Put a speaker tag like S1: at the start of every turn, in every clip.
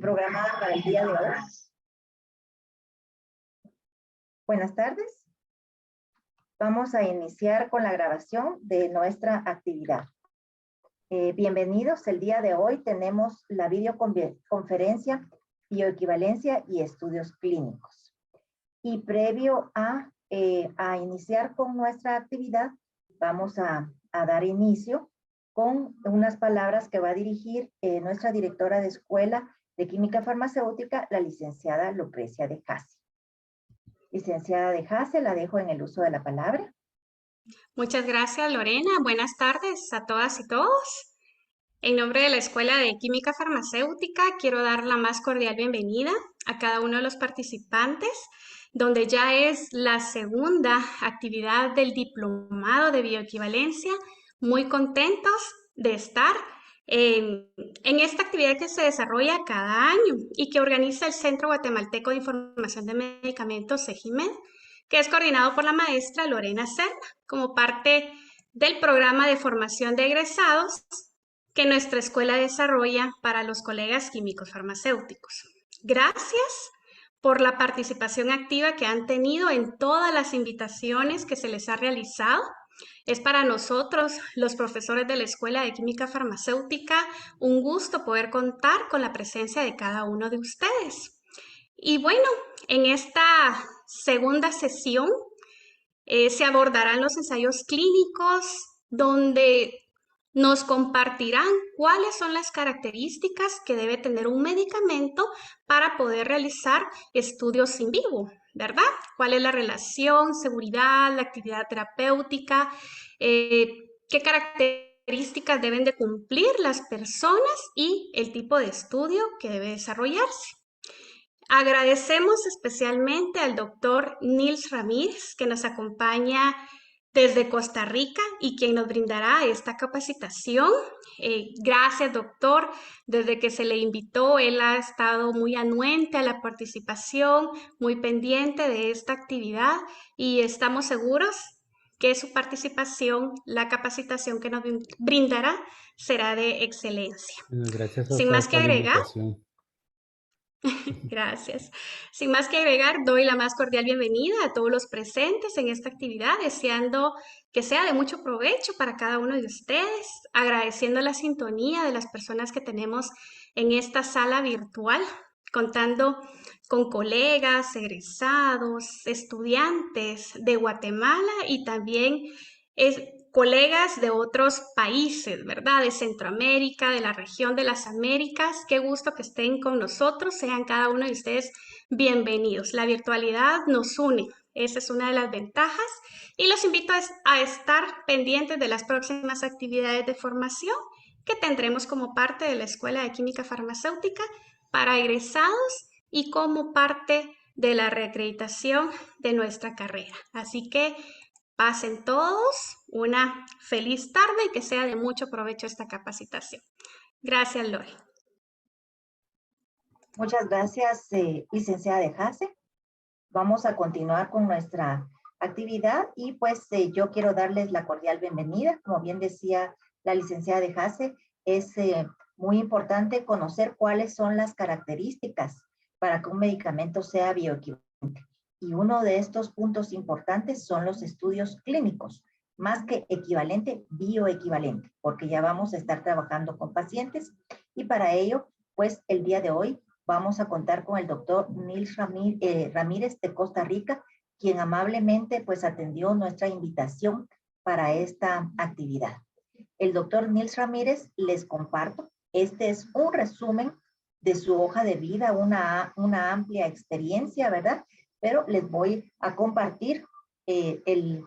S1: programada para el día de hoy. Buenas tardes. Vamos a iniciar con la grabación de nuestra actividad. Bienvenidos. El día de hoy tenemos la videoconferencia Bioequivalencia y Estudios Clínicos. Y previo a iniciar con nuestra actividad, vamos a dar inicio con unas palabras que va a dirigir nuestra directora de Escuela de Química Farmacéutica, la licenciada Lucrecia de Hasse. Licenciada de Hasse, la dejo en el uso de la palabra.
S2: Muchas gracias, Lorena. Buenas tardes a todas y todos. En nombre de la Escuela de Química Farmacéutica, quiero dar la más cordial bienvenida a cada uno de los participantes, donde ya es la segunda actividad del Diplomado de Bioequivalencia. Muy contentos de estar en esta actividad que se desarrolla cada año y que organiza el Centro Guatemalteco de Información de Medicamentos, CEGIMED, que es coordinado por la maestra Lorena Serna, como parte del programa de formación de egresados que nuestra escuela desarrolla para los colegas químicos farmacéuticos. Gracias por la participación activa que han tenido en todas las invitaciones que se les ha realizado. Es para nosotros, los profesores de la Escuela de Química Farmacéutica, un gusto poder contar con la presencia de cada uno de ustedes. Y bueno, en esta segunda sesión se abordarán los ensayos clínicos, donde nos compartirán cuáles son las características que debe tener un medicamento para poder realizar estudios in vivo, ¿verdad? ¿Cuál es la relación, seguridad, la actividad terapéutica? ¿Qué características deben de cumplir las personas y el tipo de estudio que debe desarrollarse? Agradecemos especialmente al doctor Nils Ramírez, que nos acompaña desde Costa Rica y quien nos brindará esta capacitación. Gracias, doctor. Desde que se le invitó, él ha estado muy anuente a la participación, muy pendiente de esta actividad y estamos seguros que su participación, la capacitación que nos brindará, será de excelencia.
S3: Gracias a
S2: Sin
S3: usted
S2: más que
S3: por la
S2: agregar,
S3: invitación.
S2: gracias. Sin más que agregar, doy la más cordial bienvenida a todos los presentes en esta actividad, deseando que sea de mucho provecho para cada uno de ustedes, agradeciendo la sintonía de las personas que tenemos en esta sala virtual, contando con colegas, egresados, estudiantes de Guatemala y también colegas de otros países, ¿verdad? De Centroamérica, de la región de las Américas. Qué gusto que estén con nosotros. Sean cada uno de ustedes bienvenidos. La virtualidad nos une. Esa es una de las ventajas. Y los invito a estar pendientes de las próximas actividades de formación que tendremos como parte de la Escuela de Química Farmacéutica para egresados y como parte de la reacreditación de nuestra carrera. Así que pasen todos una feliz tarde y que sea de mucho provecho esta capacitación. Gracias, Lori.
S1: Muchas gracias, licenciada de Hasse. Vamos a continuar con nuestra actividad y pues yo quiero darles la cordial bienvenida. Como bien decía la licenciada de Hasse, es muy importante conocer cuáles son las características para que un medicamento sea bioequivalente. Y uno de estos puntos importantes son los estudios clínicos, más que equivalente, bioequivalente, porque ya vamos a estar trabajando con pacientes y para ello, pues el día de hoy vamos a contar con el doctor Nils Ramírez de Costa Rica, quien amablemente pues atendió nuestra invitación para esta actividad. El doctor Nils Ramírez, les comparto, este es un resumen de su hoja de vida, una amplia experiencia, ¿verdad? Pero les voy a compartir el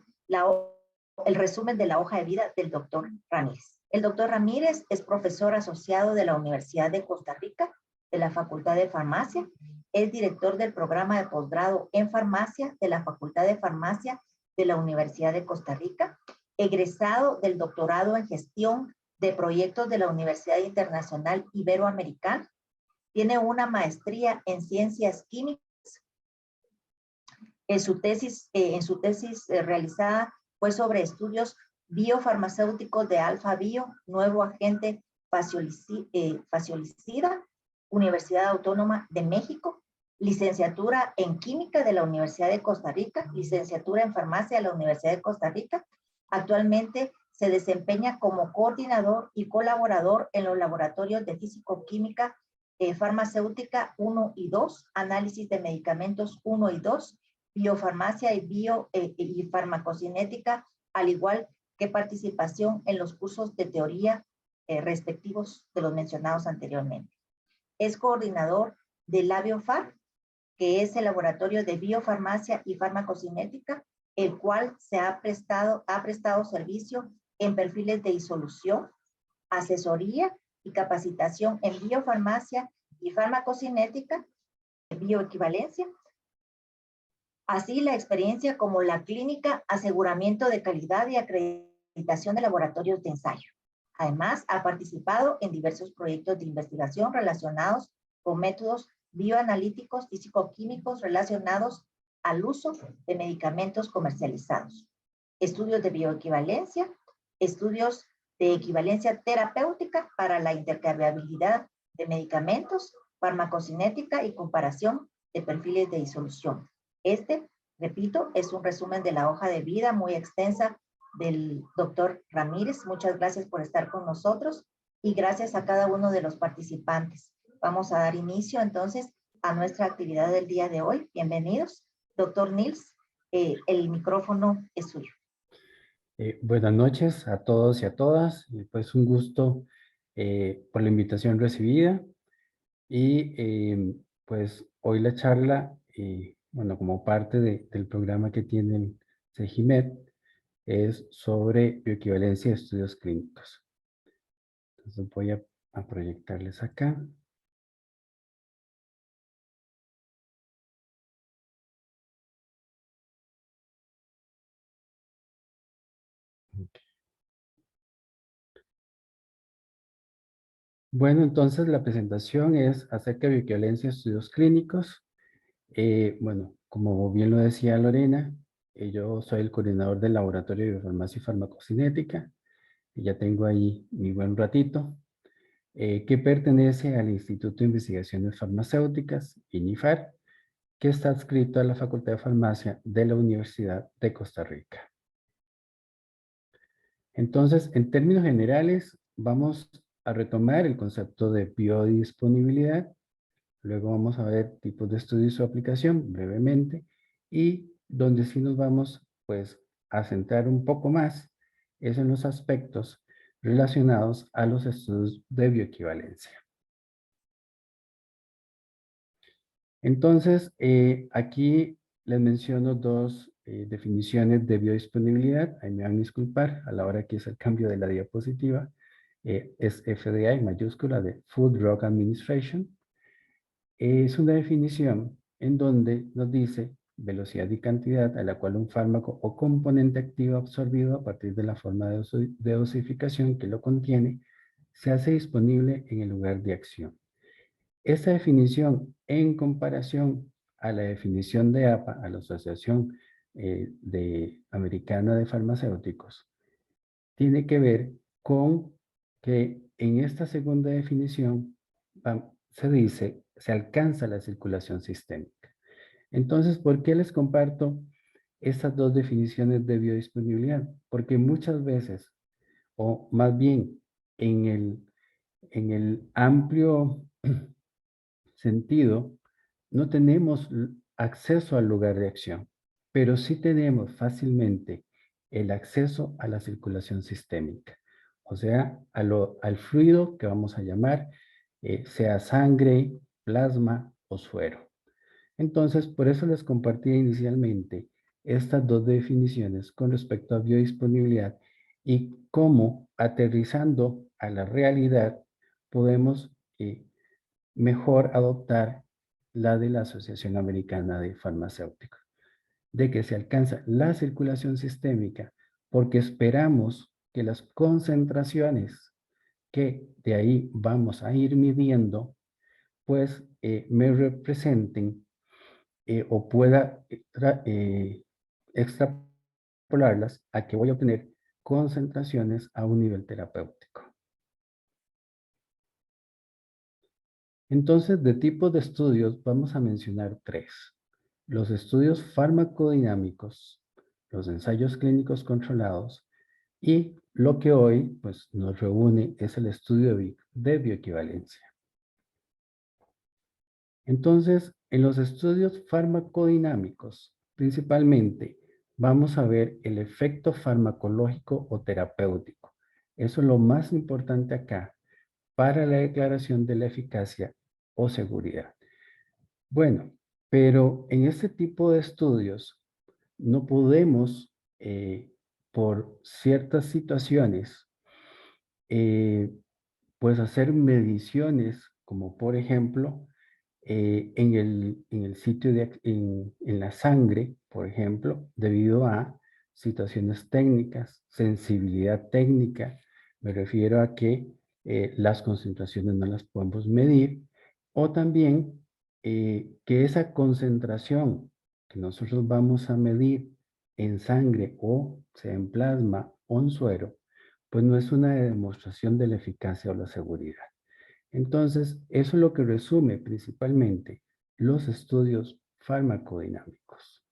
S1: resumen de la hoja de vida del doctor Ramírez. El doctor Ramírez es profesor asociado de la Universidad de Costa Rica, de la Facultad de Farmacia, es director del programa de posgrado en farmacia de la Facultad de Farmacia de la Universidad de Costa Rica, egresado del doctorado en gestión de proyectos de la Universidad Internacional Iberoamericana, tiene una maestría en ciencias químicas. En su tesis realizada fue sobre estudios biofarmacéuticos de alfa bio, nuevo agente facilicida Universidad Autónoma de México, licenciatura en Química de la Universidad de Costa Rica, licenciatura en Farmacia de la Universidad de Costa Rica. Actualmente se desempeña como coordinador y colaborador en los laboratorios de Físico-Química Farmacéutica 1 y 2, Análisis de Medicamentos 1 y 2, Biofarmacia y Farmacocinética, al igual que participación en los cursos de teoría respectivos de los mencionados anteriormente. Es coordinador de LabioFar, que es el laboratorio de biofarmacia y farmacocinética, el cual ha prestado servicio en perfiles de disolución, asesoría y capacitación en biofarmacia y farmacocinética, bioequivalencia. Así la experiencia como la clínica, aseguramiento de calidad y acreditación de laboratorios de ensayo. Además, ha participado en diversos proyectos de investigación relacionados con métodos bioanalíticos y psicoquímicos relacionados al uso de medicamentos comercializados. Estudios de bioequivalencia, estudios de equivalencia terapéutica para la intercambiabilidad de medicamentos, farmacocinética y comparación de perfiles de disolución. Repito, es un resumen de la hoja de vida muy extensa del doctor Ramírez. Muchas gracias por estar con nosotros y gracias a cada uno de los participantes. Vamos a dar inicio entonces a nuestra actividad del día de hoy. Bienvenidos. Doctor Nils, el micrófono es suyo.
S3: Buenas noches a todos y a todas. Pues un gusto por la invitación recibida. Y pues hoy la charla, bueno, como parte del programa que tiene el CEGIMED, es sobre bioequivalencia de estudios clínicos. Entonces voy a proyectarles acá. Bueno, entonces la presentación es acerca de bioequivalencia de estudios clínicos. Bueno, como bien lo decía Lorena, yo soy el coordinador del Laboratorio de Biofarmacia y Farmacocinética, y ya tengo ahí mi buen ratito, que pertenece al Instituto de Investigaciones Farmacéuticas, INIFAR, que está adscrito a la Facultad de Farmacia de la Universidad de Costa Rica. Entonces, en términos generales, vamos a retomar el concepto de biodisponibilidad. Luego vamos a ver tipos de estudio y su aplicación brevemente, y donde sí nos vamos pues a centrar un poco más es en los aspectos relacionados a los estudios de bioequivalencia. Entonces, aquí les menciono dos definiciones de biodisponibilidad. Ahí me van a disculpar a la hora que es el cambio de la diapositiva. Es FDA en mayúscula de Food Drug Administration. Es una definición en donde nos dice velocidad y cantidad a la cual un fármaco o componente activo absorbido a partir de la forma de dosificación que lo contiene se hace disponible en el lugar de acción. Esta definición, en comparación a la definición de APA, a la Asociación Americana de Farmacéuticos, tiene que ver con que en esta segunda definición se dice, se alcanza la circulación sistémica. Entonces, ¿por qué les comparto estas dos definiciones de biodisponibilidad? Porque muchas veces, o más bien en el amplio sentido, no tenemos acceso al lugar de acción, pero sí tenemos fácilmente el acceso a la circulación sistémica, o sea, al fluido que vamos a llamar, sea sangre, plasma o suero. Entonces, por eso les compartí inicialmente estas dos definiciones con respecto a biodisponibilidad y cómo, aterrizando a la realidad, podemos mejor adoptar la de la Asociación Americana de Farmacéuticos, de que se alcanza la circulación sistémica porque esperamos que las concentraciones que de ahí vamos a ir midiendo, pues me representen o pueda extrapolarlas a que voy a obtener concentraciones a un nivel terapéutico. Entonces, de tipo de estudios vamos a mencionar tres. Los estudios farmacodinámicos, los ensayos clínicos controlados y lo que hoy pues, nos reúne es el estudio de bioequivalencia. Entonces, en los estudios farmacodinámicos, principalmente, vamos a ver el efecto farmacológico o terapéutico. Eso es lo más importante acá para la declaración de la eficacia o seguridad. Bueno, pero en este tipo de estudios no podemos, por ciertas situaciones, eh, pues hacer mediciones, como por ejemplo, en el sitio en la sangre, por ejemplo, debido a situaciones técnicas, sensibilidad técnica, me refiero a que las concentraciones no las podemos medir, o también que esa concentración que nosotros vamos a medir en sangre o sea en plasma o en suero, pues no es una demostración de la eficacia o la seguridad. Entonces, eso es lo que resume principalmente los estudios farmacodinámicos.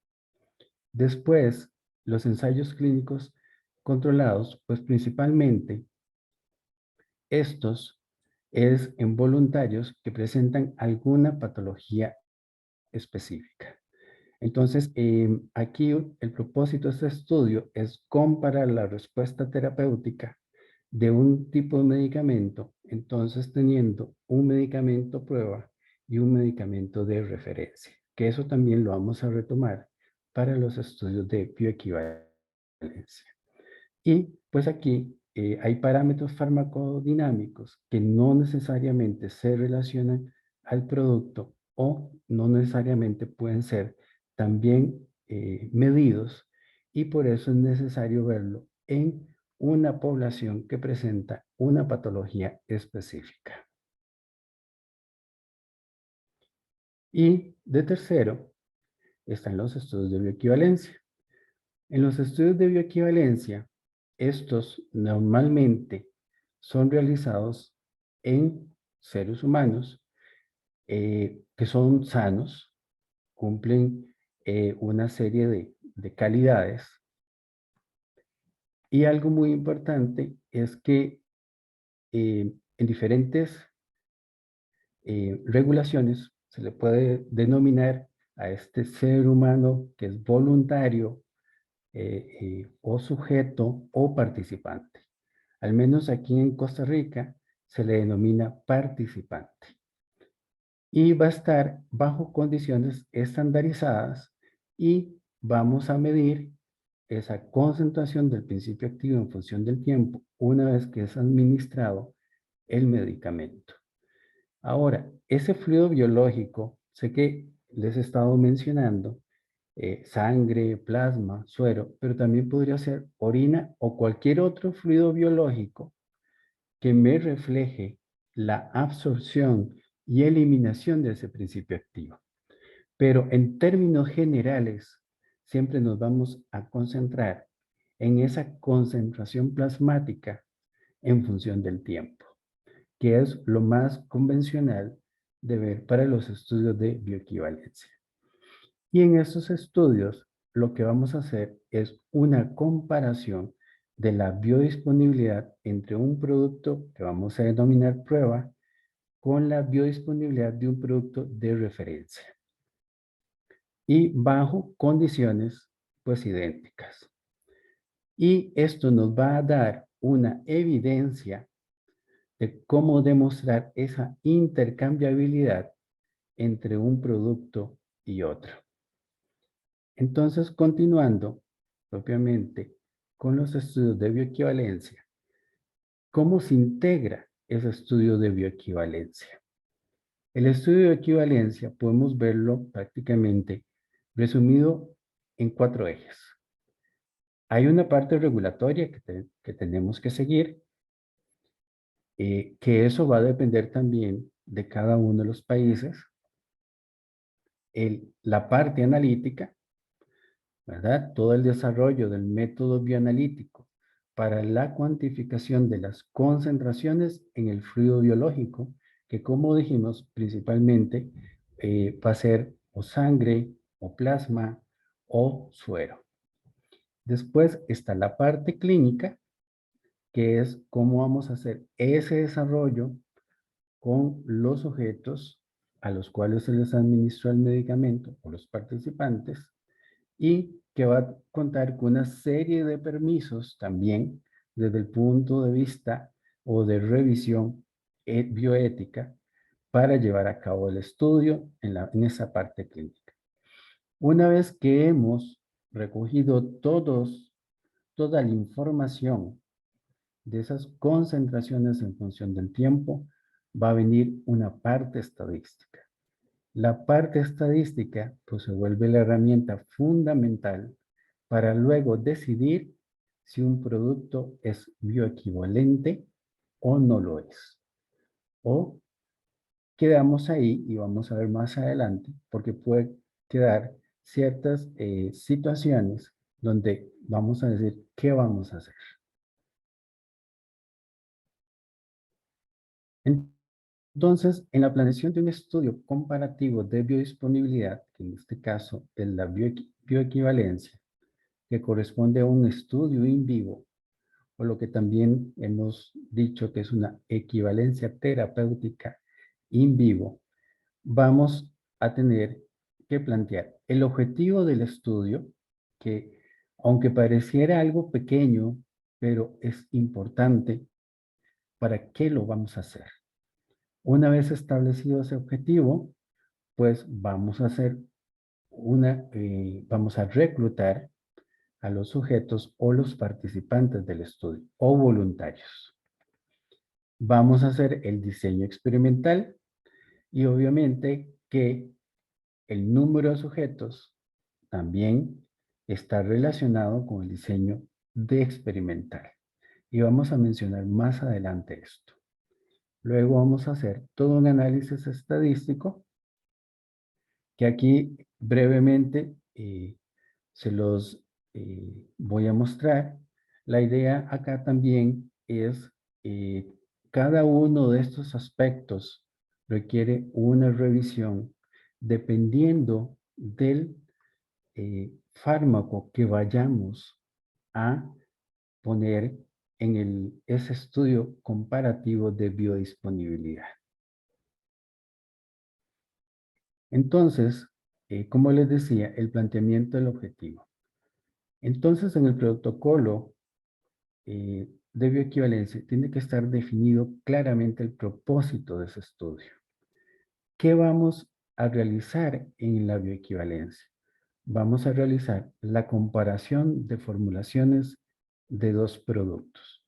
S3: Después, los ensayos clínicos controlados, pues principalmente estos es en voluntarios que presentan alguna patología específica. Entonces, aquí el propósito de este estudio es comparar la respuesta terapéutica de un tipo de medicamento, entonces teniendo un medicamento prueba y un medicamento de referencia, que eso también lo vamos a retomar para los estudios de bioequivalencia. Y pues aquí hay parámetros farmacodinámicos que no necesariamente se relacionan al producto o no necesariamente pueden ser también medidos y por eso es necesario verlo en una población que presenta una patología específica. Y de tercero están los estudios de bioequivalencia. En los estudios de bioequivalencia, estos normalmente son realizados en seres humanos que son sanos, cumplen una serie de calidades. Y algo muy importante es que en diferentes regulaciones se le puede denominar a este ser humano que es voluntario o sujeto o participante. Al menos aquí en Costa Rica se le denomina participante. Y va a estar bajo condiciones estandarizadas y vamos a medir esa concentración del principio activo en función del tiempo una vez que es administrado el medicamento. Ahora, ese fluido biológico, sé que les he estado mencionando, sangre, plasma, suero, pero también podría ser orina o cualquier otro fluido biológico que me refleje la absorción y eliminación de ese principio activo. Pero en términos generales, siempre nos vamos a concentrar en esa concentración plasmática en función del tiempo, que es lo más convencional de ver para los estudios de bioequivalencia. Y en estos estudios, lo que vamos a hacer es una comparación de la biodisponibilidad entre un producto que vamos a denominar prueba con la biodisponibilidad de un producto de referencia y bajo condiciones pues idénticas. Y esto nos va a dar una evidencia de cómo demostrar esa intercambiabilidad entre un producto y otro. Entonces, continuando propiamente con los estudios de bioequivalencia, ¿cómo se integra ese estudio de bioequivalencia? El estudio de bioequivalencia podemos verlo prácticamente resumido en 4 ejes. Hay una parte regulatoria que tenemos que seguir, que eso va a depender también de cada uno de los países. La parte analítica, ¿verdad? Todo el desarrollo del método bioanalítico para la cuantificación de las concentraciones en el fluido biológico que como dijimos, principalmente va a ser o sangre, o plasma, o suero. Después está la parte clínica, que es cómo vamos a hacer ese desarrollo con los sujetos a los cuales se les administró el medicamento o los participantes y que va a contar con una serie de permisos también desde el punto de vista o de revisión bioética para llevar a cabo el estudio en esa parte clínica. Una vez que hemos recogido toda la información de esas concentraciones en función del tiempo, va a venir una parte estadística. La parte estadística pues se vuelve la herramienta fundamental para luego decidir si un producto es bioequivalente o no lo es. O quedamos ahí y vamos a ver más adelante porque puede quedar ciertas situaciones donde vamos a decir qué vamos a hacer. Entonces, en la planeación de un estudio comparativo de biodisponibilidad, que en este caso es la bioequivalencia, que corresponde a un estudio in vivo, o lo que también hemos dicho que es una equivalencia terapéutica in vivo, vamos a tener que plantear el objetivo del estudio, que aunque pareciera algo pequeño, pero es importante, ¿para qué lo vamos a hacer? Una vez establecido ese objetivo, pues vamos a hacer vamos a reclutar a los sujetos o los participantes del estudio o voluntarios. Vamos a hacer el diseño experimental y obviamente que el número de sujetos también está relacionado con el diseño de experimental. Y vamos a mencionar más adelante esto. Luego vamos a hacer todo un análisis estadístico que aquí brevemente se los voy a mostrar. La idea acá también es cada uno de estos aspectos requiere una revisión dependiendo del fármaco que vayamos a poner en ese estudio comparativo de biodisponibilidad. Entonces, como les decía, el planteamiento del objetivo. Entonces, en el protocolo de bioequivalencia tiene que estar definido claramente el propósito de ese estudio. ¿Qué vamos a realizar en la bioequivalencia? Vamos a realizar la comparación de formulaciones de dos productos.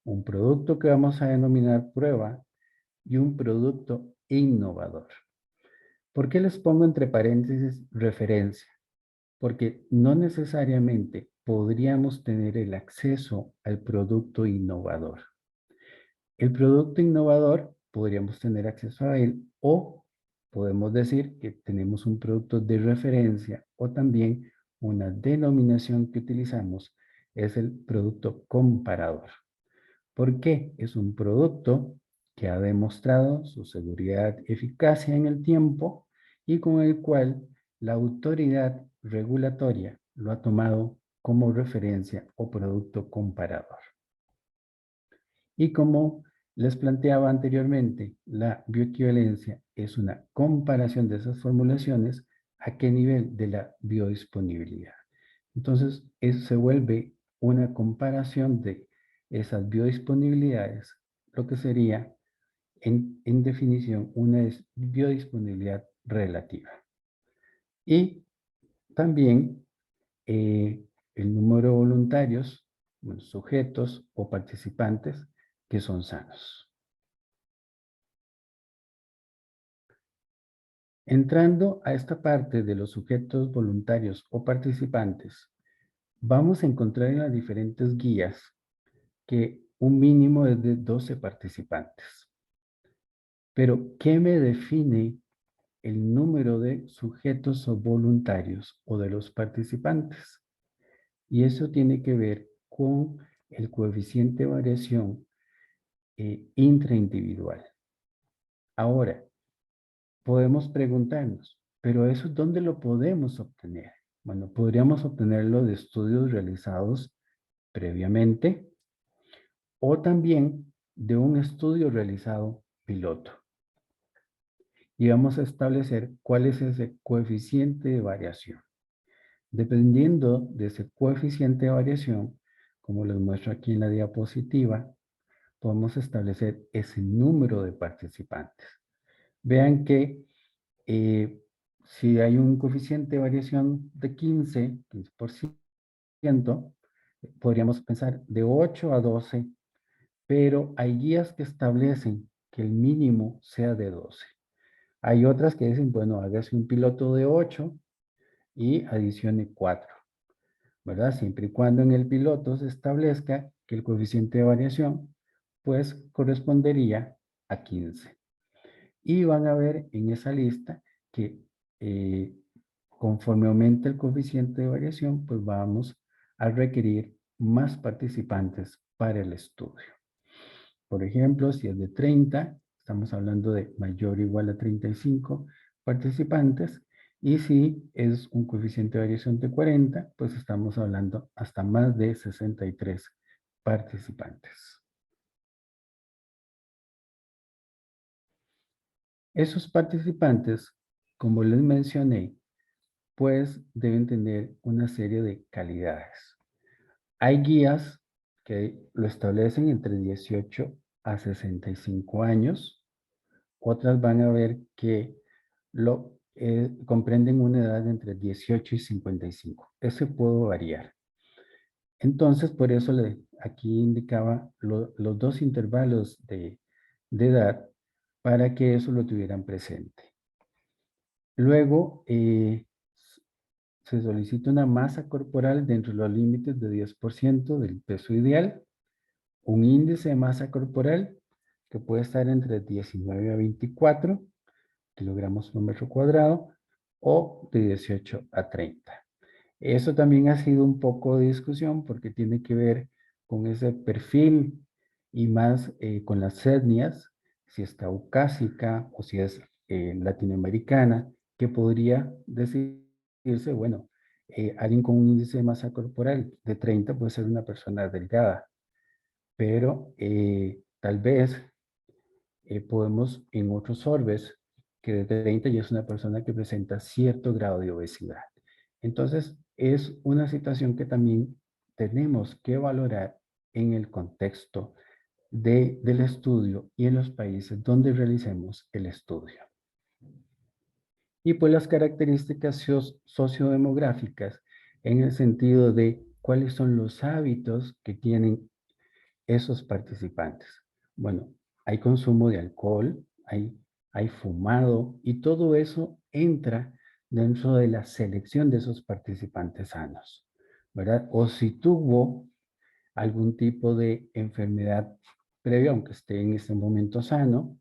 S3: Un producto que vamos a denominar prueba y un producto innovador. ¿Por qué les pongo entre paréntesis referencia? Porque no necesariamente podríamos tener el acceso al producto innovador. El producto innovador podríamos tener acceso a él o podemos decir que tenemos un producto de referencia o también una denominación que utilizamos es el producto comparador. ¿Por qué? Es un producto que ha demostrado su seguridad y eficacia en el tiempo y con el cual la autoridad regulatoria lo ha tomado como referencia o producto comparador. Y como les planteaba anteriormente, la bioequivalencia es una comparación de esas formulaciones a qué nivel de la biodisponibilidad. Entonces, eso se vuelve una comparación de esas biodisponibilidades, lo que sería, en definición, una biodisponibilidad relativa. Y también el número de voluntarios, sujetos o participantes que son sanos. Entrando a esta parte de los sujetos voluntarios o participantes, vamos a encontrar en las diferentes guías que un mínimo es de 12 participantes. Pero, ¿qué me define el número de sujetos o voluntarios o de los participantes? Y eso tiene que ver con el coeficiente de variación intraindividual. Ahora, podemos preguntarnos, ¿pero eso dónde lo podemos obtener? Bueno, podríamos obtenerlo de estudios realizados previamente o también de un estudio realizado piloto. Y vamos a establecer cuál es ese coeficiente de variación. Dependiendo de ese coeficiente de variación, como les muestro aquí en la diapositiva, podemos establecer ese número de participantes. Vean que si hay un coeficiente de variación de 15%, podríamos pensar de 8 a 12, pero hay guías que establecen que el mínimo sea de 12. Hay otras que dicen, bueno, hágase un piloto de 8 y adicione 4, ¿verdad? Siempre y cuando en el piloto se establezca que el coeficiente de variación, pues, correspondería a 15. Y van a ver en esa lista que conforme aumenta el coeficiente de variación, pues vamos a requerir más participantes para el estudio. Por ejemplo, si es de 30, estamos hablando de mayor o igual a 35 participantes. Y si es un coeficiente de variación de 40, pues estamos hablando hasta más de 63 participantes. Esos participantes, como les mencioné, pues deben tener una serie de calidades. Hay guías que lo establecen entre 18 a 65 años. Otras van a ver que comprenden una edad entre 18 y 55. Ese puede variar. Entonces, por eso aquí indicaba los dos intervalos de edad para que eso lo tuvieran presente. Luego, se solicita una masa corporal dentro de los límites de 10% del peso ideal, un índice de masa corporal que puede estar entre 19 a 24 kilogramos por metro cuadrado o de 18 a 30. Eso también ha sido un poco de discusión porque tiene que ver con ese perfil y más con las etnias, si es caucásica o si es latinoamericana, que podría decirse, bueno, alguien con un índice de masa corporal de 30 puede ser una persona delgada, pero tal vez podemos en otros orbes que de 30 ya es una persona que presenta cierto grado de obesidad. Entonces, es una situación que también tenemos que valorar en el contexto del estudio y en los países donde realicemos el estudio. Y pues las características sociodemográficas en el sentido de cuáles son los hábitos que tienen esos participantes. Bueno, hay consumo de alcohol, hay fumado y todo eso entra dentro de la selección de esos participantes sanos, ¿verdad? O si tuvo algún tipo de enfermedad previa, aunque esté en ese momento sano,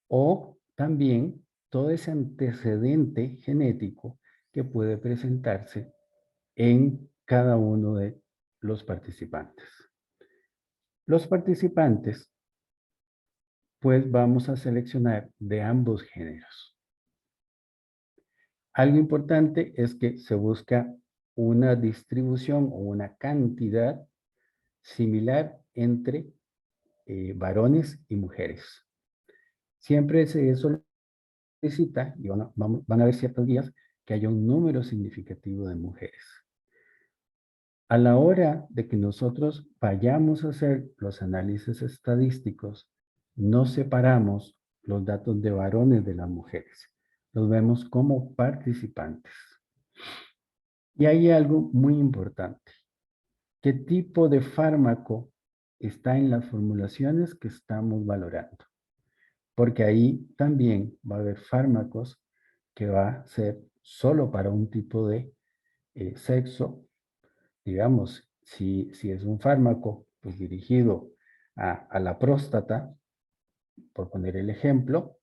S3: o también todo ese antecedente genético que puede presentarse en cada uno de los participantes. Los participantes, pues vamos a seleccionar de ambos géneros. Algo importante es que se busca una distribución o una cantidad similar entre varones y mujeres. Siempre se solicita, y van a haber ciertos días, que haya un número significativo de mujeres. A la hora de que nosotros vayamos a hacer los análisis estadísticos, no separamos los datos de varones de las mujeres. Los vemos como participantes. Y hay algo muy importante. ¿Qué tipo de fármaco está en las formulaciones que estamos valorando? Porque ahí también va a haber fármacos que va a ser solo para un tipo de sexo. Digamos, si es un fármaco pues, dirigido a la próstata, por poner el ejemplo,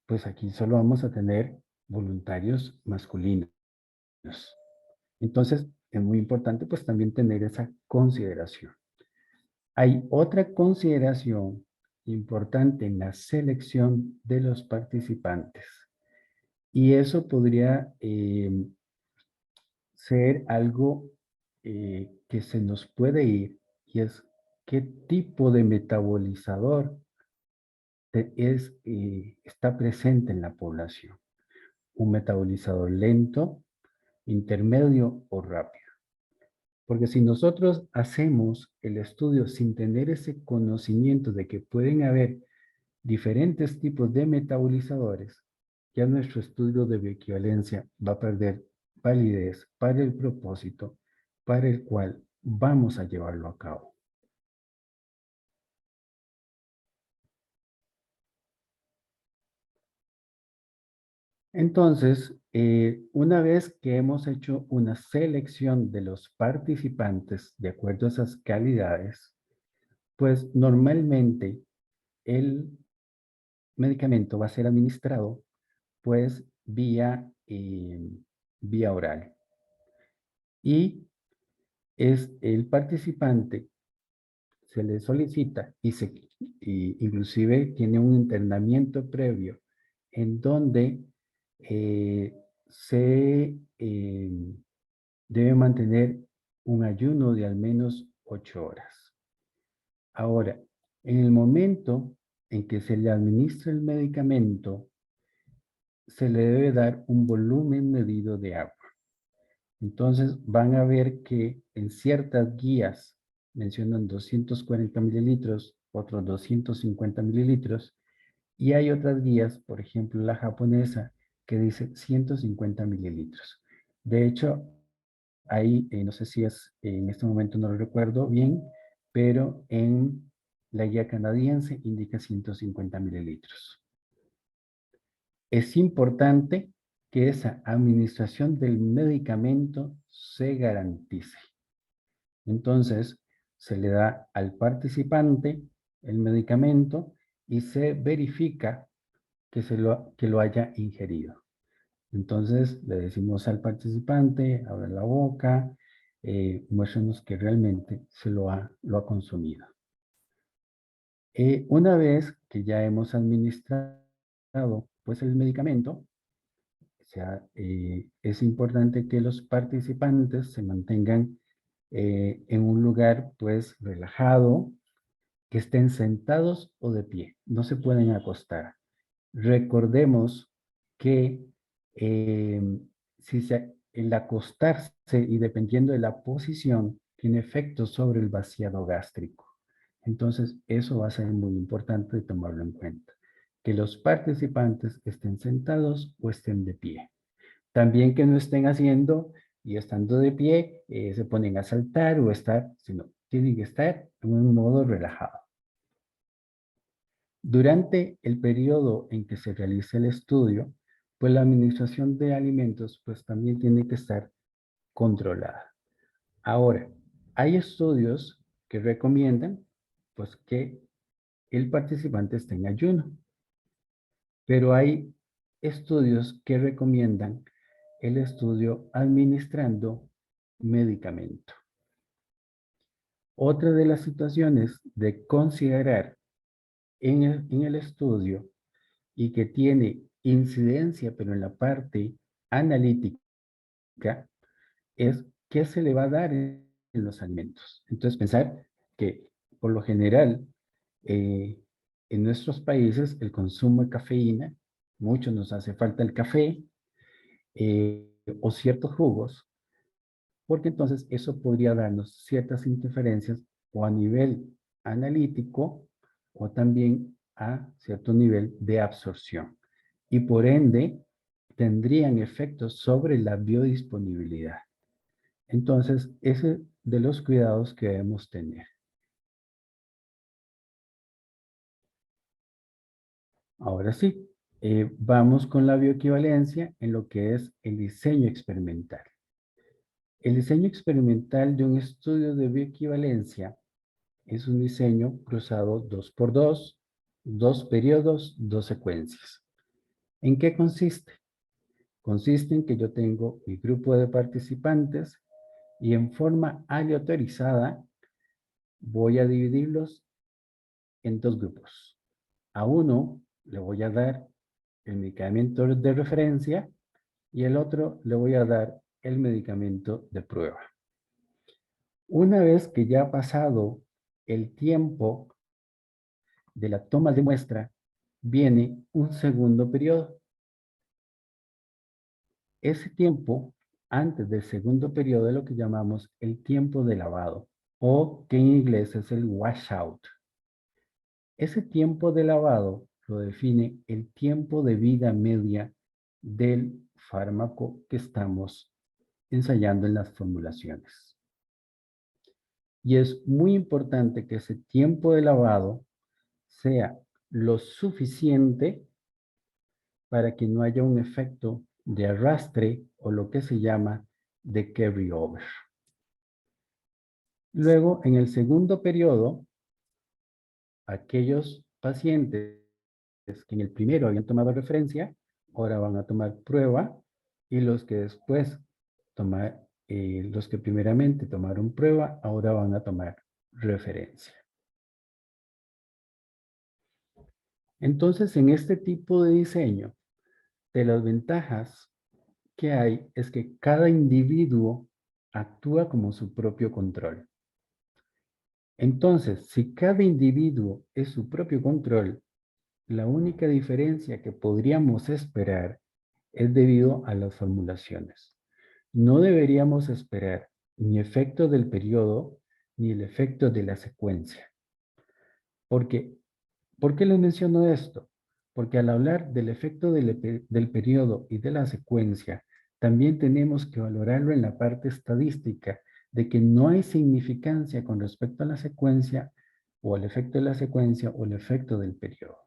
S3: pues aquí solo vamos a tener voluntarios masculinos. Entonces, es muy importante pues también tener esa consideración. Hay otra consideración importante en la selección de los participantes. Y eso podría ser algo que se nos puede ir, y es qué tipo de metabolizador está presente en la población. Un metabolizador lento, intermedio o rápido. Porque si nosotros hacemos el estudio sin tener ese conocimiento de que pueden haber diferentes tipos de metabolizadores, ya nuestro estudio de bioequivalencia va a perder validez para el propósito para el cual vamos a llevarlo a cabo. Entonces, una vez que hemos hecho una selección de los participantes de acuerdo a esas calidades, pues normalmente el medicamento va a ser administrado pues vía oral. Y es el participante, se le solicita y inclusive tiene un internamiento previo en donde se debe mantener un ayuno de al menos 8 horas. Ahora, en el momento en que se le administra el medicamento, se le debe dar un volumen medido de agua. Entonces van a ver que en ciertas guías mencionan 240 mililitros, otros 250 mililitros, y hay otras guías, por ejemplo la japonesa, que dice 150 mililitros. De hecho, ahí, no sé si es, en este momento no lo recuerdo bien, pero en la guía canadiense indica 150 mililitros. Es importante que esa administración del medicamento se garantice. Entonces, se le da al participante el medicamento y se verifica que lo haya ingerido. Entonces, le decimos al participante, abre la boca, muéstrenos que realmente lo ha consumido. Una vez que ya hemos administrado pues, el medicamento, es importante que los participantes se mantengan en un lugar pues relajado, que estén sentados o de pie, no se pueden acostar. Recordemos que el acostarse y dependiendo de la posición tiene efectos sobre el vaciado gástrico. Entonces eso va a ser muy importante tomarlo en cuenta, que los participantes estén sentados o estén de pie. También que no estén haciendo y estando de pie, se ponen a saltar o estar, sino tienen que estar en un modo relajado. Durante el periodo en que se realiza el estudio, pues la administración de alimentos pues también tiene que estar controlada. Ahora, hay estudios que recomiendan pues que el participante esté en ayuno, pero hay estudios que recomiendan el estudio administrando medicamento. Otra de las situaciones de considerar en el estudio y que tiene incidencia, pero en la parte analítica, es qué se le va a dar en los alimentos. Entonces, pensar que por lo general en nuestros países el consumo de cafeína, mucho nos hace falta el café o ciertos jugos, porque entonces eso podría darnos ciertas interferencias o a nivel analítico o también a cierto nivel de absorción. Y por ende, tendrían efectos sobre la biodisponibilidad. Entonces, ese es de los cuidados que debemos tener. Ahora sí, vamos con la bioequivalencia en lo que es el diseño experimental. El diseño experimental de un estudio de bioequivalencia es un diseño cruzado 2x2, 2 periodos, 2 secuencias. ¿En qué consiste? Consiste en que yo tengo mi grupo de participantes y en forma aleatorizada voy a dividirlos en 2 grupos. A uno le voy a dar el medicamento de referencia y el otro le voy a dar el medicamento de prueba. Una vez que ya ha pasado el tiempo de la toma de muestra, viene un segundo periodo. Ese tiempo, antes del segundo periodo, es lo que llamamos el tiempo de lavado, o que en inglés es el washout. Ese tiempo de lavado lo define el tiempo de vida media del fármaco que estamos ensayando en las formulaciones. Y es muy importante que ese tiempo de lavado sea lo suficiente para que no haya un efecto de arrastre o lo que se llama de carryover. Luego, en el segundo periodo, aquellos pacientes que en el primero habían tomado referencia, ahora van a tomar prueba, y los que después los que primeramente tomaron prueba, ahora van a tomar referencia. Entonces, en este tipo de diseño, de las ventajas que hay es que cada individuo actúa como su propio control. Entonces, si cada individuo es su propio control, la única diferencia que podríamos esperar es debido a las formulaciones. No deberíamos esperar ni efecto del periodo ni el efecto de la secuencia. ¿Por qué les menciono esto? Porque al hablar del efecto del periodo y de la secuencia, también tenemos que valorarlo en la parte estadística de que no hay significancia con respecto a la secuencia o al efecto de la secuencia o el efecto del periodo.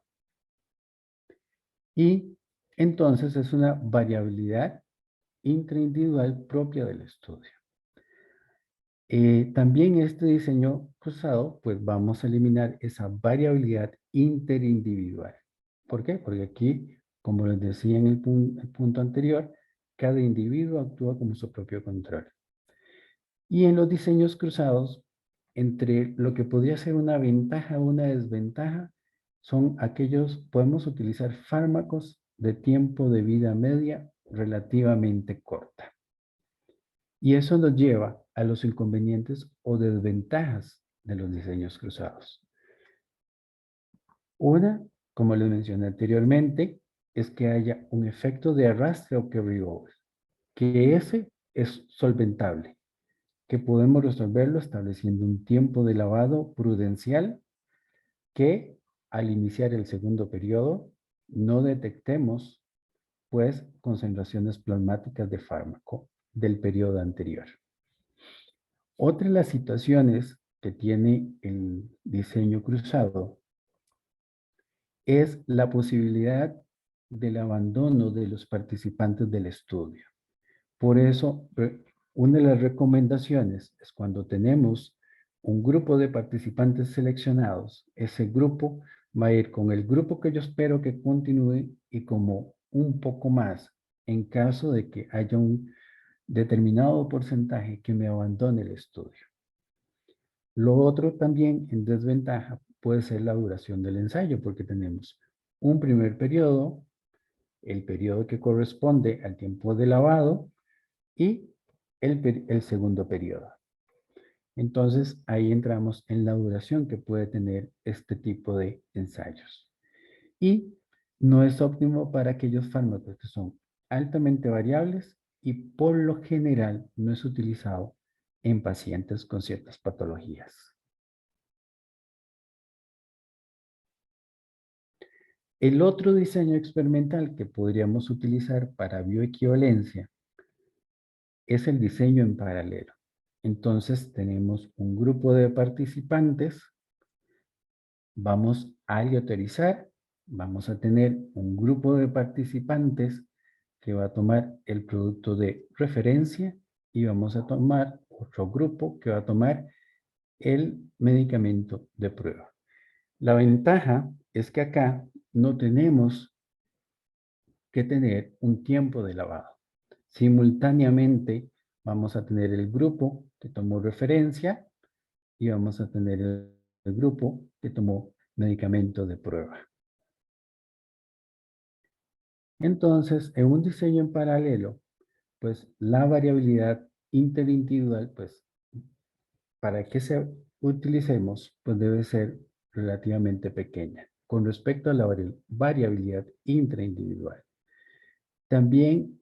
S3: Y entonces es una variabilidad intraindividual propia del estudio. También este diseño cruzado, pues vamos a eliminar esa variabilidad interindividual. ¿Por qué? Porque aquí, como les decía en el punto anterior, cada individuo actúa como su propio control. Y en los diseños cruzados, entre lo que podría ser una ventaja o una desventaja, son aquellos, podemos utilizar fármacos de tiempo de vida media relativamente corta. Y eso nos lleva a los inconvenientes o desventajas de los diseños cruzados. Una, como les mencioné anteriormente, es que haya un efecto de arrastre o carryover, que ese es solventable, que podemos resolverlo estableciendo un tiempo de lavado prudencial que al iniciar el segundo periodo no detectemos pues concentraciones plasmáticas de fármaco del periodo anterior. Otra de las situaciones que tiene el diseño cruzado es la posibilidad del abandono de los participantes del estudio. Por eso, una de las recomendaciones es cuando tenemos un grupo de participantes seleccionados, ese grupo va a ir con el grupo que yo espero que continúe y como un poco más en caso de que haya un determinado porcentaje que me abandone el estudio. Lo otro también en desventaja puede ser la duración del ensayo, porque tenemos un primer periodo, el periodo que corresponde al tiempo de lavado y el segundo periodo. Entonces, ahí entramos en la duración que puede tener este tipo de ensayos. Y no es óptimo para aquellos fármacos que son altamente variables y por lo general no es utilizado en pacientes con ciertas patologías. El otro diseño experimental que podríamos utilizar para bioequivalencia es el diseño en paralelo. Entonces tenemos un grupo de participantes, vamos a aleatorizar, vamos a tener un grupo de participantes que va a tomar el producto de referencia y vamos a tomar otro grupo que va a tomar el medicamento de prueba. La ventaja es que acá no tenemos que tener un tiempo de lavado. Simultáneamente vamos a tener el grupo que tomó referencia y vamos a tener el grupo que tomó medicamento de prueba. Entonces, en un diseño en paralelo, pues la variabilidad interindividual, pues para que se utilicemos, pues debe ser relativamente pequeña con respecto a la variabilidad intraindividual. También